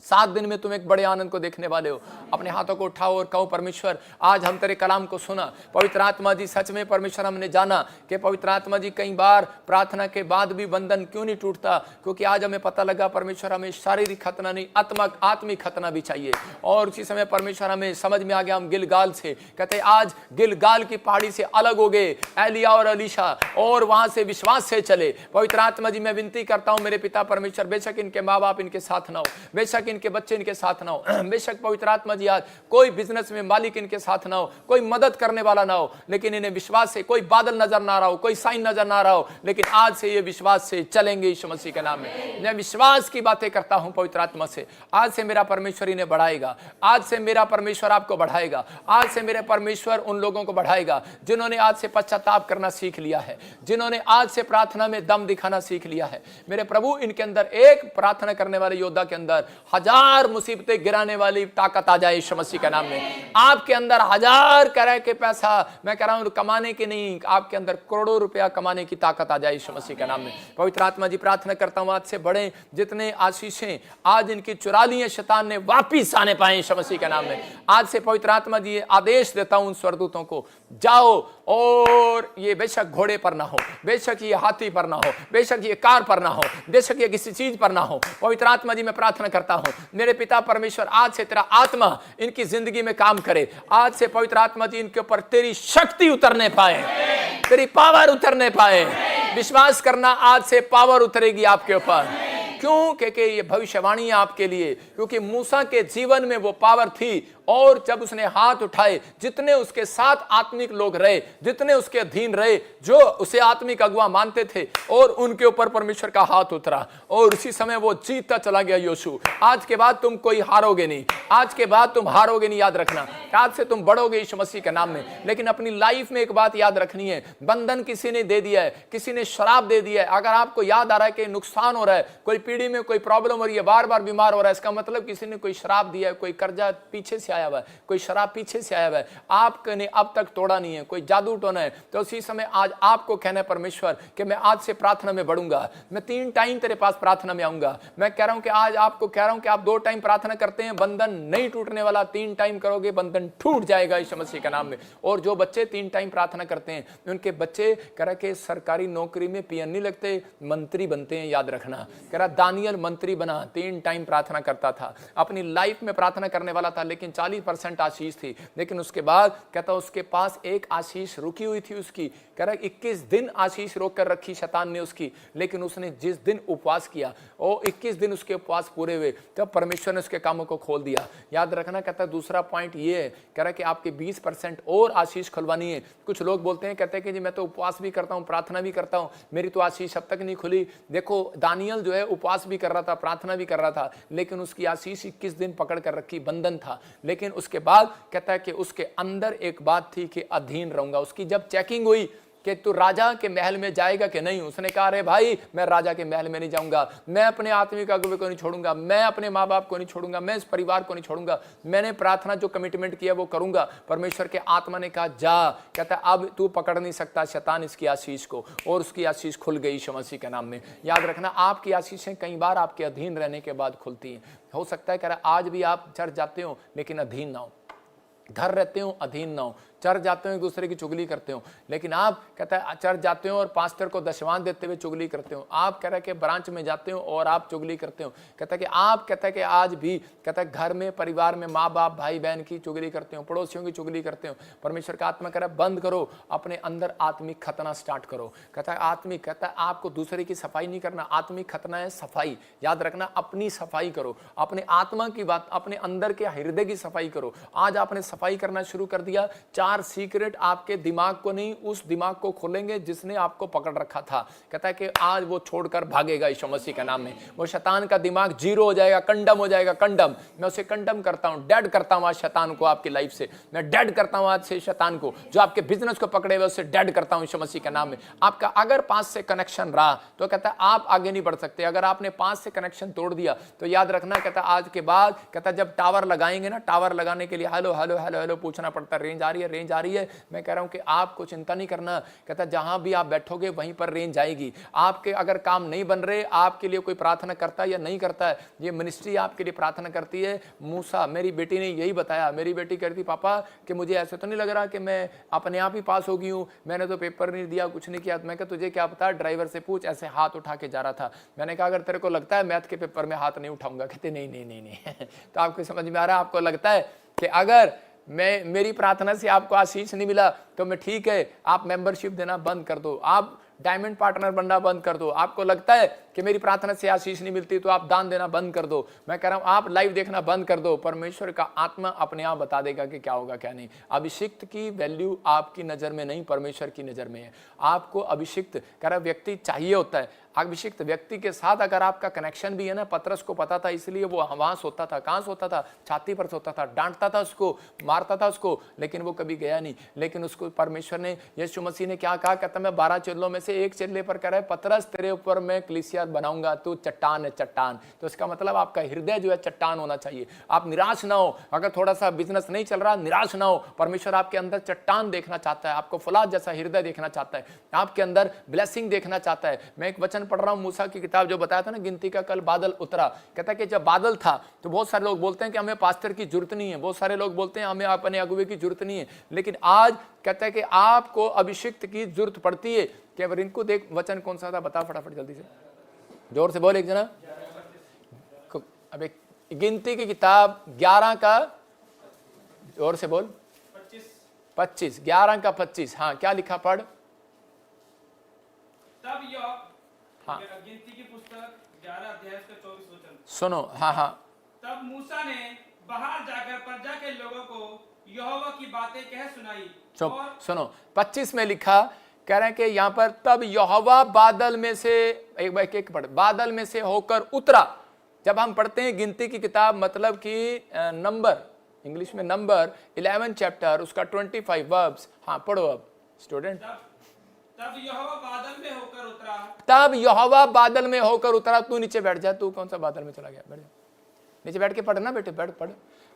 7 दिन में तुम एक बड़े आनंद को देखने वाले हो। अपने हाथों को उठाओ और कहो परमेश्वर आज हम तेरे कलाम को सुना। पवित्र आत्मा जी सच में परमेश्वर हमने जाना कि पवित्र आत्मा जी कई बार प्रार्थना के बाद भी बंधन क्यों नहीं टूटता, क्योंकि आज हमें पता लगा परमेश्वर हमें शारीरिक खतना नहीं आत्मिक खतना भी चाहिए। और उसी समय परमेश्वर हमें समझ में आ गया, हम गिलगाल से कहते आज गिलगाल की पहाड़ी से अलग हो गए, एलिया और अलीशा, और वहां से विश्वास से चले। पवित्र आत्मा जी मैं विनती करता हूं मेरे पिता परमेश्वर, बेशक इनके माँ बाप इनके साथ ना हो, बेशक इनके बच्चे इनके साथ ना हो, बेशक पवित्र आत्मा जी आज कोई बिजनेस में मालिक इनके साथ ना हो, कोई मदद करने वाला ना हो, लेकिन इन्हें विश्वास से कोई बादल नजर ना रहा हो, कोई साइन नजर ना रहा हो, लेकिन आज से ये विश्वास से चलेंगे यीशु मसीह के नाम में। मैं विश्वास की बातें करता हूं पवित्र आत्मा से। आज से मेरा परमेश्वर इन्हें बढ़ाएगा। आज से मेरा परमेश्वर आपको बढ़ाएगा। आज से मेरे परमेश्वर उन लोगों को बढ़ाएगा जिन्होंने आज से पश्चाताप करना सीख लिया है, जिन्होंने आज से प्रार्थना में दम दिखाना सीख लिया है। मेरे प्रभु इनके अंदर एक प्रार्थना करने वाले योद्धा के अंदर 1000 मुसीबतें गिराने वाली ताकत आ जाए यीशु मसीह के नाम में। आपके अंदर 1000 तरह के पैसा, मैं कह रहा हूं कमाने के नहीं, आपके अंदर करोड़ों रुपया कमाने की ताकत आ जाए यीशु मसीह के नाम में। पवित्र आत्मा जी प्रार्थना करता हूं आज से बड़े जितने आशीषें आज इनकी चुरा ली हैं शैतान ने, वापिस आने पाए यीशु मसीह के नाम में। आज से पवित्र आत्मा जी आदेश देता हूं उन स्वर्गदूतों को, जाओ और ये बेशक घोड़े पर ना हो, बेशक ये हाथी पर ना हो, बेशक ये कार पर ना हो, बेशक ये किसी चीज पर ना हो। पवित्र आत्मा जी मैं प्रार्थना करता हूं मेरे पिता परमेश्वर आज से तेरा आत्मा इनकी जिंदगी में काम करे। आज से पवित्र आत्मा जी इनके ऊपर तेरी शक्ति उतरने पाए, तेरी पावर उतरने पाए। विश्वास करना आज से पावर उतरेगी आपके ऊपर। क्यों? क्योंकि ये भविष्यवाणी आपके लिए, क्योंकि मूसा के जीवन में वो पावर थी और जब उसने हाथ उठाए जितने उसके साथ आत्मिक लोग रहे, जितने उसके अधीन रहे, जो उसे आत्मिक अगुआ मानते थे, और उनके ऊपर परमेश्वर का हाथ उतरा और उसी समय वो जीतता चला गया योशु। आज के बाद तुम कोई हारोगे नहीं, आज के बाद तुम हारोगे नहीं। याद रखना आज से तुम बढ़ोगे यीशु मसीह के नाम में। लेकिन अपनी लाइफ में एक बात याद रखनी है, बंधन किसी ने दे दिया है, किसी ने शराब दे दिया है। अगर आपको याद आ रहा है कि नुकसान हो रहा है, कोई पीढ़ी में कोई प्रॉब्लम हो रही है, बार बार बीमार हो रहा है, इसका मतलब किसी ने कोई शराब दिया है, कोई कर्जा पीछे से आया हुआ है, कोई शराब पीछे से आया हुआ है, आपने अब तक तोड़ा नहीं है, कोई जादू टोना है। तो उसी समय आज आपको कहना है परमेश्वर कि मैं आज से प्रार्थना में बढ़ूंगा, मैं 3 टाइम तेरे पास प्रार्थना में आऊंगा। मैं कह रहा हूं कि आज आपको कह रहा हूं कि आप 2 टाइम प्रार्थना करते हैं, बंधन नहीं टूटने वाला। 3 टाइम करोगे बंधन टूट जाएगा यीशु मसीह के नाम में। और जो बच्चे 3 टाइम प्रार्थना करते हैं उनके बच्चे कह रहा कि सरकारी नौकरी में पीएन नहीं लगते, मंत्री बनते हैं। याद रखना, कह रहा दानियल मंत्री बना, 3 टाइम प्रार्थना करता था, अपनी लाइफ में प्रार्थना करने वाला था, लेकिन 40% आशीष थी। लेकिन उसके बाद कहता उसके पास एक आशीष रुकी हुई थी उसकी, कह रहा 21 दिन आशीष रोक कर रखी शैतान ने उसकी, लेकिन उसने जिस दिन उपवास किया और 21 दिन उसके उपवास पूरे हुए, तब परमेश्वर ने उसके कामों को खोल दिया। याद रखना, कहता दूसरा पॉइंट ये है, कह रहा कि आपके 20% और आशीष खुलवानी है। कुछ लोग बोलते हैं, कहते हैं कि जी मैं तो उपवास भी करता हूं, प्रार्थना भी करता हूं, मेरी तो आशीष अब तक नहीं खुली। देखो दानियल जो है उपवास भी कर रहा था, प्रार्थना भी कर रहा था, लेकिन उसकी आशीष 21 दिन पकड़ कर रखी, बंधन था। लेकिन उसके बाद कहता है कि उसके अंदर एक बात थी कि अधीन रहूंगा। उसकी जब चेकिंग हुई कि तू राजा के महल में जाएगा कि नहीं, उसने कहा अरे भाई मैं राजा के महल में नहीं जाऊंगा, मैं अपने आत्मिक अगुवे को नहीं छोड़ूंगा, मैं अपने माँ बाप को नहीं छोड़ूंगा, मैं इस परिवार को नहीं छोड़ूंगा, मैंने प्रार्थना जो कमिटमेंट किया वो करूंगा। परमेश्वर के आत्मा ने कहा जा, कहता अब तू पकड़ नहीं सकता शैतान इसकी आशीष को, और उसकी आशीष खुल गई यीशु मसीह के नाम में। याद रखना आपकी आशीषें कई बार आपके अधीन रहने के बाद खुलती हैं। हो सकता है कह रहा आज भी आप चर्च जाते हो लेकिन अधीन ना हो, घर रहते हो अधीन ना हो, चर्च जाते हो एक दूसरे की चुगली करते हो, लेकिन आप कहता है चर्च जाते हो और पास्टर को दशवान देते हुए चुगली करते हो। आप कह रहे कि ब्रांच में जाते हो और आप चुगली करते हो। कहता है कि आप कहता है कि आज भी कहता है घर में परिवार में माँ बाप भाई बहन की चुगली करते हो, पड़ोसियों की चुगली करते हो। परमेश्वर का आत्मा कह रहा है बंद करो, अपने अंदर आत्मिक खतना स्टार्ट करो। कहता है आत्मिक, कहता है आपको दूसरे की सफाई नहीं करना, आत्मिक खतना है सफाई। याद रखना अपनी सफाई करो, अपने आत्मा की बात, अपने अंदर के हृदय की सफाई करो। आज आपने सफाई करना शुरू कर दिया, 4 4 सीक्रेट आपके दिमाग को नहीं, उस दिमाग को खोलेंगे जिसने आपको पकड़ रखा था। कहता है कि आज वो छोड़कर भागेगा यीशु मसीह के नाम में। वो शैतान का दिमाग जीरो हो जाएगा, कंडम हो जाएगा। कंडम, मैं उसे कंडम करता हूं, डेड करता हूं आज शैतान को आपकी लाइफ से। मैं डेड करता हूं आज से शैतान को, जो आपके बिजनेस को पकड़े हुए उसे डेड करता हूं यीशु मसीह के नाम में। आपका अगर 5 से कनेक्शन रहा तो कहता है आप आगे नहीं बढ़ सकते। अगर आपने 5 से कनेक्शन तोड़ दिया तो याद रखना, कहता आज के बाद, कहता जब टावर लगाएंगे ना, टावर लगाने के लिए हेलो हेलो हेलो हेलो पूछना पड़ता है, रेंज आ रही है, रेंज आ रही है। मैं कह रहा हूं कि आपको चिंता नहीं करना। कहता जहां भी आप बैठोगे वहीं पर रेंज आएगी। आपके अगर काम नहीं बन रहे, आपके लिए कोई प्रार्थना करता है या नहीं करता है, ये मिनिस्ट्री आपके लिए प्रार्थना करती है। मूसा, मेरी बेटी ने यही बताया। मेरी बेटी कहती पापा कि मुझे ऐसे तो नहीं लग रहा कि मैं अपने आप ही पास हो गई हूँ, मैंने तो पेपर नहीं दिया, कुछ नहीं किया। मैं कहा तुझे क्या पता, ड्राइवर से पूछ, ऐसे हाथ उठा के जा रहा था। मैंने कहा अगर तेरे को लगता है मैथ के पेपर में हाथ नहीं उठाऊंगा, कहते नहीं नहीं नहीं नहीं तो आपको समझ में आ रहा है, आपको लगता है कि अगर मैं, मेरी प्रार्थना से आपको आशीष नहीं मिला तो मैं ठीक है, आप मेंबरशिप देना बंद कर दो, आप डायमंड पार्टनर बनना बंद कर दो। आपको लगता है कि मेरी प्रार्थना से आशीष नहीं मिलती तो आप दान देना बंद कर दो। मैं कह रहा हूं आप लाइव देखना बंद कर दो। परमेश्वर का आत्मा अपने आप बता देगा कि क्या होगा क्या नहीं। अभिषिक्त की वैल्यू आपकी नजर में नहीं, परमेश्वर की नजर में है। आपको अभिषिक्त कह रहा व्यक्ति चाहिए होता है। अभिषिक्त व्यक्ति के साथ अगर आपका कनेक्शन भी है ना, पतरस को पता था, इसलिए वो वहां सोता था। कहां सोता था? छाती पर सोता था, डांटता था उसको, मारता था उसको, लेकिन वो कभी गया नहीं। लेकिन उसको परमेश्वर ने, यीशु मसीह ने क्या कहा? कहता मैं 12 चेलों में से एक चेले पर कह रहा है पतरस तेरे ऊपर मैं कलीसिया बनाऊंगा, तू चट्टान है, चट्टान। तो इसका मतलब आपका हृदय जो है चट्टान होना चाहिए। आप निराश ना हो, अगर थोड़ा सा बिजनेस नहीं चल रहा, निराश ना हो। परमेश्वर आपके अंदर चट्टान देखना चाहता है, आपको फौलाद जैसा हृदय देखना चाहता है, आपके अंदर ब्लेसिंग देखना चाहता है। मैं एक वचन पढ़ रहा हूं मूसा की किताब, जो बताया था ना गिनती का कल बादल उतरा। कहता है कि जब बादल था तो बहुत सारे लोग बोलते हैं कि हमें पास्टर की जरूरत नहीं है, बहुत सारे लोग बोलते हैं हमें अपने अगुवे की जरूरत नहीं है, लेकिन आज कहता है कि आपको अभिषिक्त की जरूरत पड़ती है। कि अगर इनको देख, वचन कौन सा था बता फटाफट जल्दी से, जोर से बोल एक जना। अब एक गिनती की किताब 11 का, जोर से बोल, 25, 11 का 25। हाँ क्या लिखा पढ़। तब हाँ गिनती की पुस्तक 11 अध्याय का 24 वचन सुनो। हाँ हाँ। तब मूसा ने बाहर जाकर प्रजा के लोगों को यहोवा की बातें कह सुनाई। और सुनो 25 में लिखा, कह रहे हैं कि यहाँ पर तब यहोवा बादल में से, एक पढ़, बादल में से होकर उतरा। जब हम पढ़ते हैं गिनती की किताब, मतलब कि नंबर, इंग्लिश में नंबर 11 चैप्टर, उसका 25 वर्ब्स। हाँ पढ़ो अब स्टूडेंट। तब यहोवा बादल में होकर उतरा। तब यहोवा बादल में होकर उतरा। तू नीचे बैठ जा, तू कौन सा बादल में चला गया, बैठ जा नीचे, बैठ के पढ़ना बेटे, बैठ पढ़।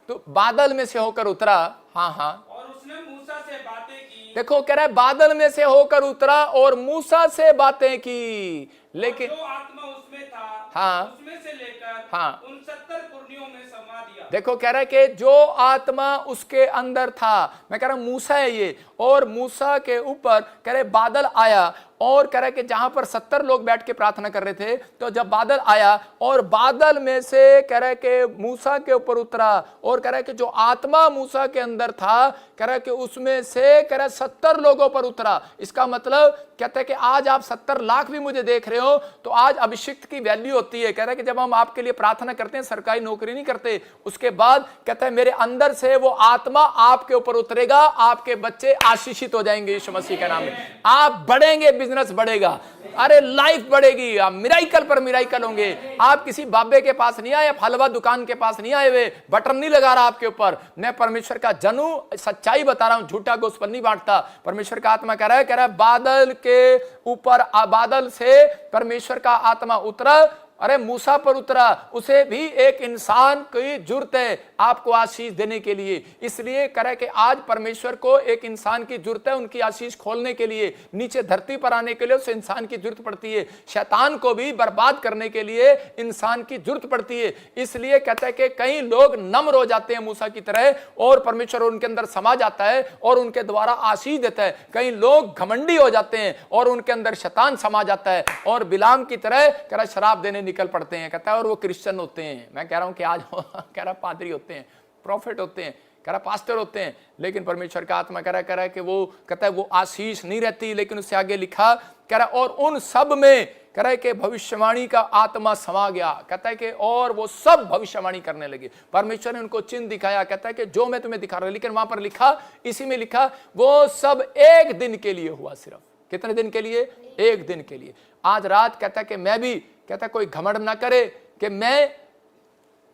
तो बादल में से होकर उतरा। हाँ हाँ। और उसने मूसा से बातें की। देखो कह रहा है बादल में से होकर उतरा और मूसा से बातें की, लेकिन जो आत्मा उसमें था, हाँ, उसमें से लेकर हाँ, उन 70 पुरनियों में समा दिया। देखो कह रहा है कि जो आत्मा उसके अंदर था, मैं कह रहा हूं मूसा है ये, और मूसा के ऊपर कह रहे बादल आया, और कह रहा है कि जहां पर 70 लोग बैठ के प्रार्थना कर रहे थे, तो जब बादल आया और बादल में से कह रहा है कि मूसा के ऊपर उतरा, और कह रहा है कि जो आत्मा मूसा के अंदर था, कह रहा है कि उसमें से कह रहा है 70 लोगों पर उतरा। इसका मतलब कहता है कि आज आप 70 लाख भी मुझे देख रहे हो तो आज अभिषिक्त की वैल्यू होती है। कह रहा है कि जब हम आपके लिए प्रार्थना करते हैं, सरकारी नौकरी नहीं करते, उसके बाद कहता है मेरे अंदर से वो आत्मा आपके ऊपर उतरेगा, आपके बच्चे आशीषित हो जाएंगे यीशु मसीह के नाम में, आप बढ़ेंगे, बिजनेस बढ़ेगा, अरे लाइफ बढ़ेगी, आप मिराइकल पर मिराइकल होंगे। आप किसी बाबे के पास नहीं आए, हलवा दुकान के पास नहीं आए हुए, बटन नहीं लगा रहा आपके ऊपर। मैं परमेश्वर का जनू सच्चाई बता रहा हूं, झूठा गोस्पेल नहीं बांटता। परमेश्वर का आत्मा कह रहा है बादल के ऊपर, बादल से परमेश्वर का आत्मा उतरा, अरे मूसा पर उतरा। उसे भी एक इंसान की जरूरत है आपको आशीष देने के लिए, इसलिए करे कि आज परमेश्वर को एक इंसान की जरूरत है उनकी आशीष खोलने के लिए, नीचे धरती पर आने के लिए उस इंसान की जरूरत पड़ती है। शैतान को भी बर्बाद करने के लिए इंसान की जरूरत पड़ती है। इसलिए कहता है कि कई लोग नम्र हो जाते हैं मूसा की तरह, और परमेश्वर उनके अंदर समा जाता है और उनके द्वारा आशीष देता है। कई लोग घमंडी हो जाते हैं और उनके अंदर शैतान समा जाता है, और बिलाम की तरह कह रहा शराब देने निकल पड़ते हैं, कहता है, और वो क्रिश्चियन होते हैं। मैं कह रहा हूं कि आज कह रहा पादरी होते हैं, प्रॉफिट होते हैं, कह रहा पास्टर होते हैं, लेकिन परमेश्वर का आत्मा कह रहा है कि वो कहता है वो आशीष नहीं रहती, लेकिन उससे आगे लिखा कह रहा और उन सब में कह रहा है कि भविष्यवाणी का आत्मा समा गया। कहता है कि और वो सब भविष्यवाणी करने लगे। परमेश्वर ने उनको चिन्ह दिखाया, कहता है कि जो मैं तुम्हें दिखा रहा हूं, लेकिन वहां पर लिखा, इसी में लिखा वो सब एक दिन के लिए हुआ। सिर्फ कितने दिन के लिए? एक दिन के लिए। आज रात कहता है कि मैं भी, कहता है कोई घमंड ना करे कि मैं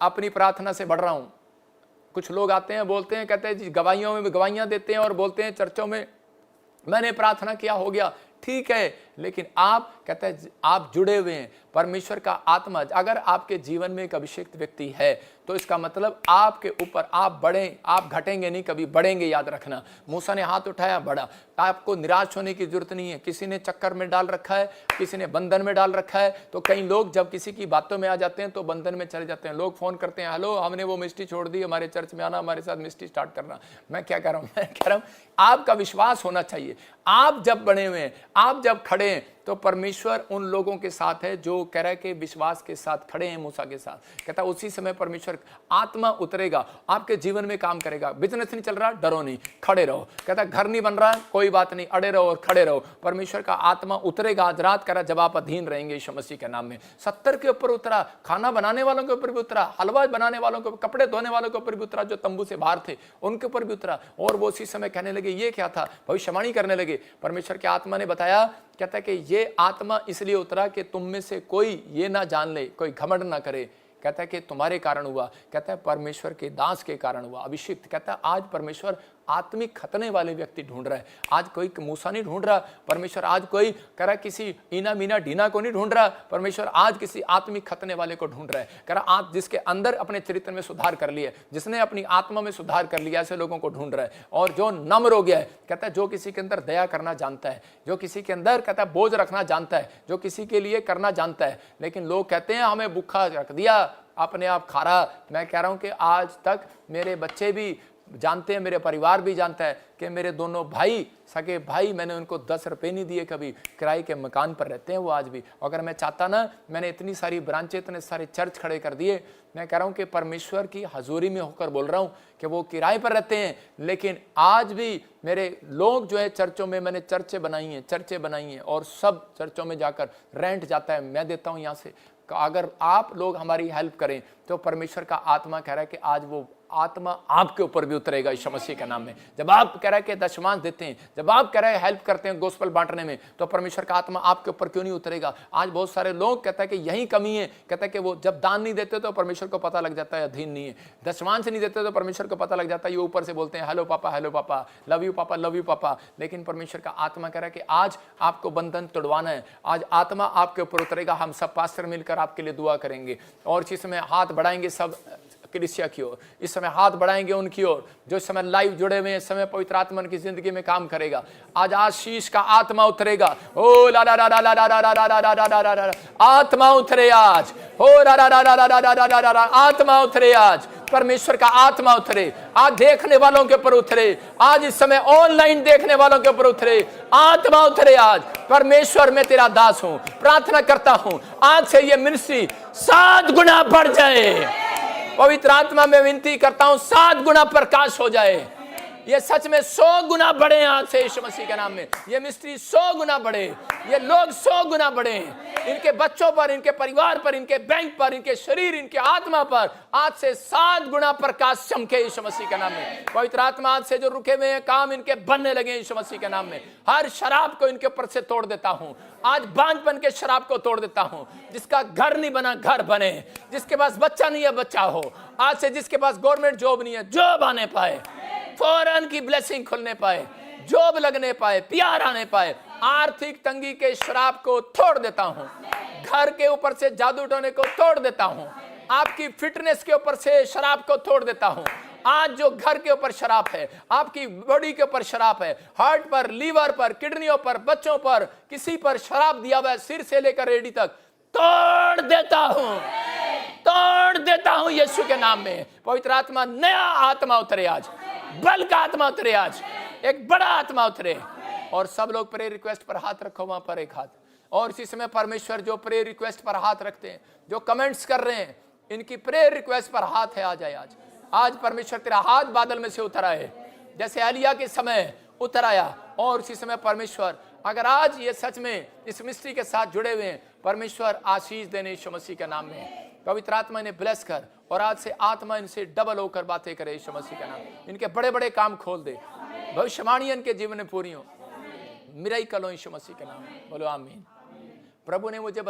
अपनी प्रार्थना से बढ़ रहा हूं। कुछ लोग आते हैं, बोलते हैं, कहते हैं जी गवाहियों में गवाहियां देते हैं और बोलते हैं चर्चों में मैंने प्रार्थना किया, हो गया। ठीक है, लेकिन आप कहते हैं आप जुड़े हुए हैं। परमेश्वर का आत्मा अगर आपके जीवन में एक अभिषिक्त व्यक्ति है तो इसका मतलब आपके ऊपर आप बढ़ें, आप घटेंगे नहीं, कभी बढ़ेंगे। याद रखना, मूसा ने हाथ उठाया, बढ़ा। आपको निराश होने की जरूरत नहीं है। किसी ने चक्कर में डाल रखा है, किसी ने बंधन में डाल रखा है, तो कई लोग जब किसी की बातों में आ जाते हैं तो बंधन में चले जाते हैं। लोग फोन करते हैं, हेलो हमने वो मिस्ट्री छोड़ दी, हमारे चर्च में आना, हमारे साथ मिस्ट्री स्टार्ट करना। मैं क्या कह रहा हूं? मैं कह रहा हूं आपका विश्वास होना चाहिए। आप जब बने हुए हैं, आप जब खड़े हैं, तो परमेश्वर उन लोगों के साथ है जो कह रहा है कि विश्वास के साथ खड़े हैं मूसा के साथ। कहता है उसी समय परमेश्वर आत्मा उतरेगा, आपके जीवन में काम करेगा। बिजनेस नहीं चल रहा, डरो नहीं, खड़े रहो। कहता घर नहीं बन रहा, कोई बात नहीं, अड़े रहो और खड़े रहो। परमेश्वर का आत्मा उतरेगा आज रात। करा जब आप अधीन रहेंगे यीशु मसीह के नाम में। 70 के ऊपर उतरा, खाना बनाने वालों के ऊपर भी उतरा, हलवा बनाने वालों के, कपड़े धोने वालों के ऊपर भी उतरा, जो तंबू से बाहर थे उनके ऊपर भी उतरा। और वो उसी समय कहने लगे ये क्या था, भविष्यवाणी करने लगे। परमेश्वर के आत्मा ने बताया, कहता है कि ये आत्मा इसलिए उतरा कि तुम में से कोई ये ना जान ले, कोई घमंड ना करे। कहता है कि तुम्हारे कारण हुआ, कहता है परमेश्वर के दास के कारण हुआ, अभिषिक्त। कहता है आज परमेश्वर आत्मिक खतने वाले व्यक्ति ढूंढ रहा है। आज कोई मूसा नहीं ढूंढ रहा परमेश्वर, आज कोई कह रहा किसी ईना मीना ढीना को नहीं ढूंढ रहा परमेश्वर, आज किसी आत्मिक खतने वाले को ढूंढ रहा है। कह रहा आज जिसके अंदर अपने चरित्र में सुधार कर लिया, जिसने अपनी आत्मा में सुधार कर लिया, ऐसे लोगों को ढूंढ रहा है। और जो नम्र हो गया है, कहता है जो किसी के अंदर दया करना जानता है, जो किसी के अंदर कहता है बोझ रखना जानता है, जो किसी के लिए करना जानता है। लेकिन लोग कहते हैं हमें भूखा रख दिया, अपने आप खा रहा। मैं कह रहा हूं कि आज तक मेरे बच्चे भी जानते हैं, मेरे परिवार भी जानता है कि मेरे दोनों भाई, सगे भाई, मैंने उनको 10 रुपए नहीं दिए कभी। किराए के मकान पर रहते हैं वो आज भी। अगर मैं चाहता ना, मैंने इतनी सारी ब्रांचें, इतने सारे चर्च खड़े कर दिए। मैं कह रहा हूं कि परमेश्वर की हजूरी में होकर बोल रहा हूं कि वो किराए पर रहते हैं, लेकिन आज भी मेरे लोग जो है चर्चों में, मैंने चर्चें बनाई हैं और सब चर्चों में जाकर रेंट जाता है, मैं देता हूं यहाँ से। अगर आप लोग हमारी हेल्प करें तो परमेश्वर का आत्मा कह रहा है कि आज वो आत्मा आपके ऊपर भी उतरेगा यीशु मसीह के नाम में। जब आप कह रहे हैं कि दशमांश देते हैं, जब आप कह रहे हैं हेल्प करते हैं गोस्पेल बांटने में, तो परमेश्वर का आत्मा आपके ऊपर क्यों नहीं उतरेगा? आज बहुत सारे लोग कहता है कि यही कमी है, कहता है कि वो जब दान नहीं देते तो परमेश्वर को पता लग जाता है अधीन नहीं है, दशमांश नहीं देते तो परमेश्वर को पता लग जाता है, ये ऊपर से बोलते हैं हेलो पापा, लव यू पापा। लेकिन परमेश्वर का आत्मा कह रहा है कि आज आपको बंधन तोड़वाना है, आज आत्मा आपके ऊपर उतरेगा। हम सब पास्टर मिलकर आपके लिए दुआ करेंगे और इस समय हाथ बढ़ाएंगे सब कलीसिया की ओर, इस समय हाथ बढ़ाएंगे उनकी ओर जो इस समय लाइव जुड़े हुए हैं। इस समय पवित्र आत्मा की जिंदगी में काम करेगा। आज आशीष का आत्मा उतरेगा। ओ ला ला ला ला ला ला ला ला ला ला ला ला ला, आत्मा उतरे आज। हो ला ला ला ला ला ला ला ला ला, आत्मा उतरे आज। परमेश्वर का आत्मा उतरे आज, देखने वालों के ऊपर उतरे आज, इस समय ऑनलाइन देखने वालों के ऊपर उतरे, आत्मा उतरे आज। परमेश्वर मैं तेरा दास हूं, प्रार्थना करता हूं आज से ये मिनिस्ट्री 7 गुना बढ़ जाए। पवित्र आत्मा में विनती करता हूं 7 गुना प्रकाश हो जाए, ये सच में 100 गुना बढ़े आज से यीशु मसीह के नाम में। ये मिस्ट्री 100 गुना बढ़े, ये लोग 100 गुना बढ़े, इनके बच्चों पर, इनके परिवार पर, इनके बैंक पर, इनके शरीर, इनके आत्मा पर आज से 7 गुना प्रकाश चमके यीशु मसीह के नाम में। पवित्र आत्मा आज से जो रुके हुए हैं काम इनके बनने लगे यीशु मसीह के नाम में। हर शराब को इनके ऊपर से तोड़ देता हूं आज, बांझपन के शराब को तोड़ देता हूं। जिसका घर नहीं बना घर बने, जिसके पास बच्चा नहीं है बच्चा हो आज से, जिसके पास गवर्नमेंट जॉब नहीं है जॉब आने पाए, फौरन की ब्लेसिंग खुलने पाए, जॉब लगने पाए, प्यार आने पाए। आर्थिक तंगी के शराब को तोड़ देता हूं, घर के ऊपर से जादू टोने को तोड़ देता हूं, आपकी फिटनेस के ऊपर से शराब को तोड़ देता हूं। आज जो घर के ऊपर शराब है, आपकी बॉडी के ऊपर शराब है, हार्ट पर, लीवर पर, किडनियों पर, बच्चों पर, किसी पर शराब दिया हुआ है, सिर से लेकर एड़ी तक, तोड़ देता हूं यीशु के नाम में। पवित्र आत्मा, नया आत्मा उतरे आज, बल का आत्मा उतरे आज, एक बड़ा आत्मा उतरे। और सब लोग प्रेयर रिक्वेस्ट पर हाथ रखो, वहां पर एक हाथ। और इसी समय परमेश्वर जो प्रेयर रिक्वेस्ट पर हाथ रखते हैं, जो कमेंट्स कर रहे हैं, इनकी प्रेयर रिक्वेस्ट पर हाथ है आ जाए आज। आज परमेश्वर तेरा हाथ बादल में से उतर आए, जैसे एलिया के समय उतर आया। और उसी समय परमेश्वर अगर आज ये सच में इस मिस्ट्री के साथ जुड़े हुए हैं, परमेश्वर आशीष देने यीशु मसीह के नाम में। पवित्र आत्मा इन्हें ब्लेस कर और आज से आत्मा इनसे डबल होकर बातें करे यीशु मसीह के नाम में। इनके बड़े बड़े काम खोल दे, भविष्यवाणी इनके जीवन में पूरी हो। मिराई कलो यीशु मसीह के नाम में, बोलो आमीन। प्रभु ने मुझे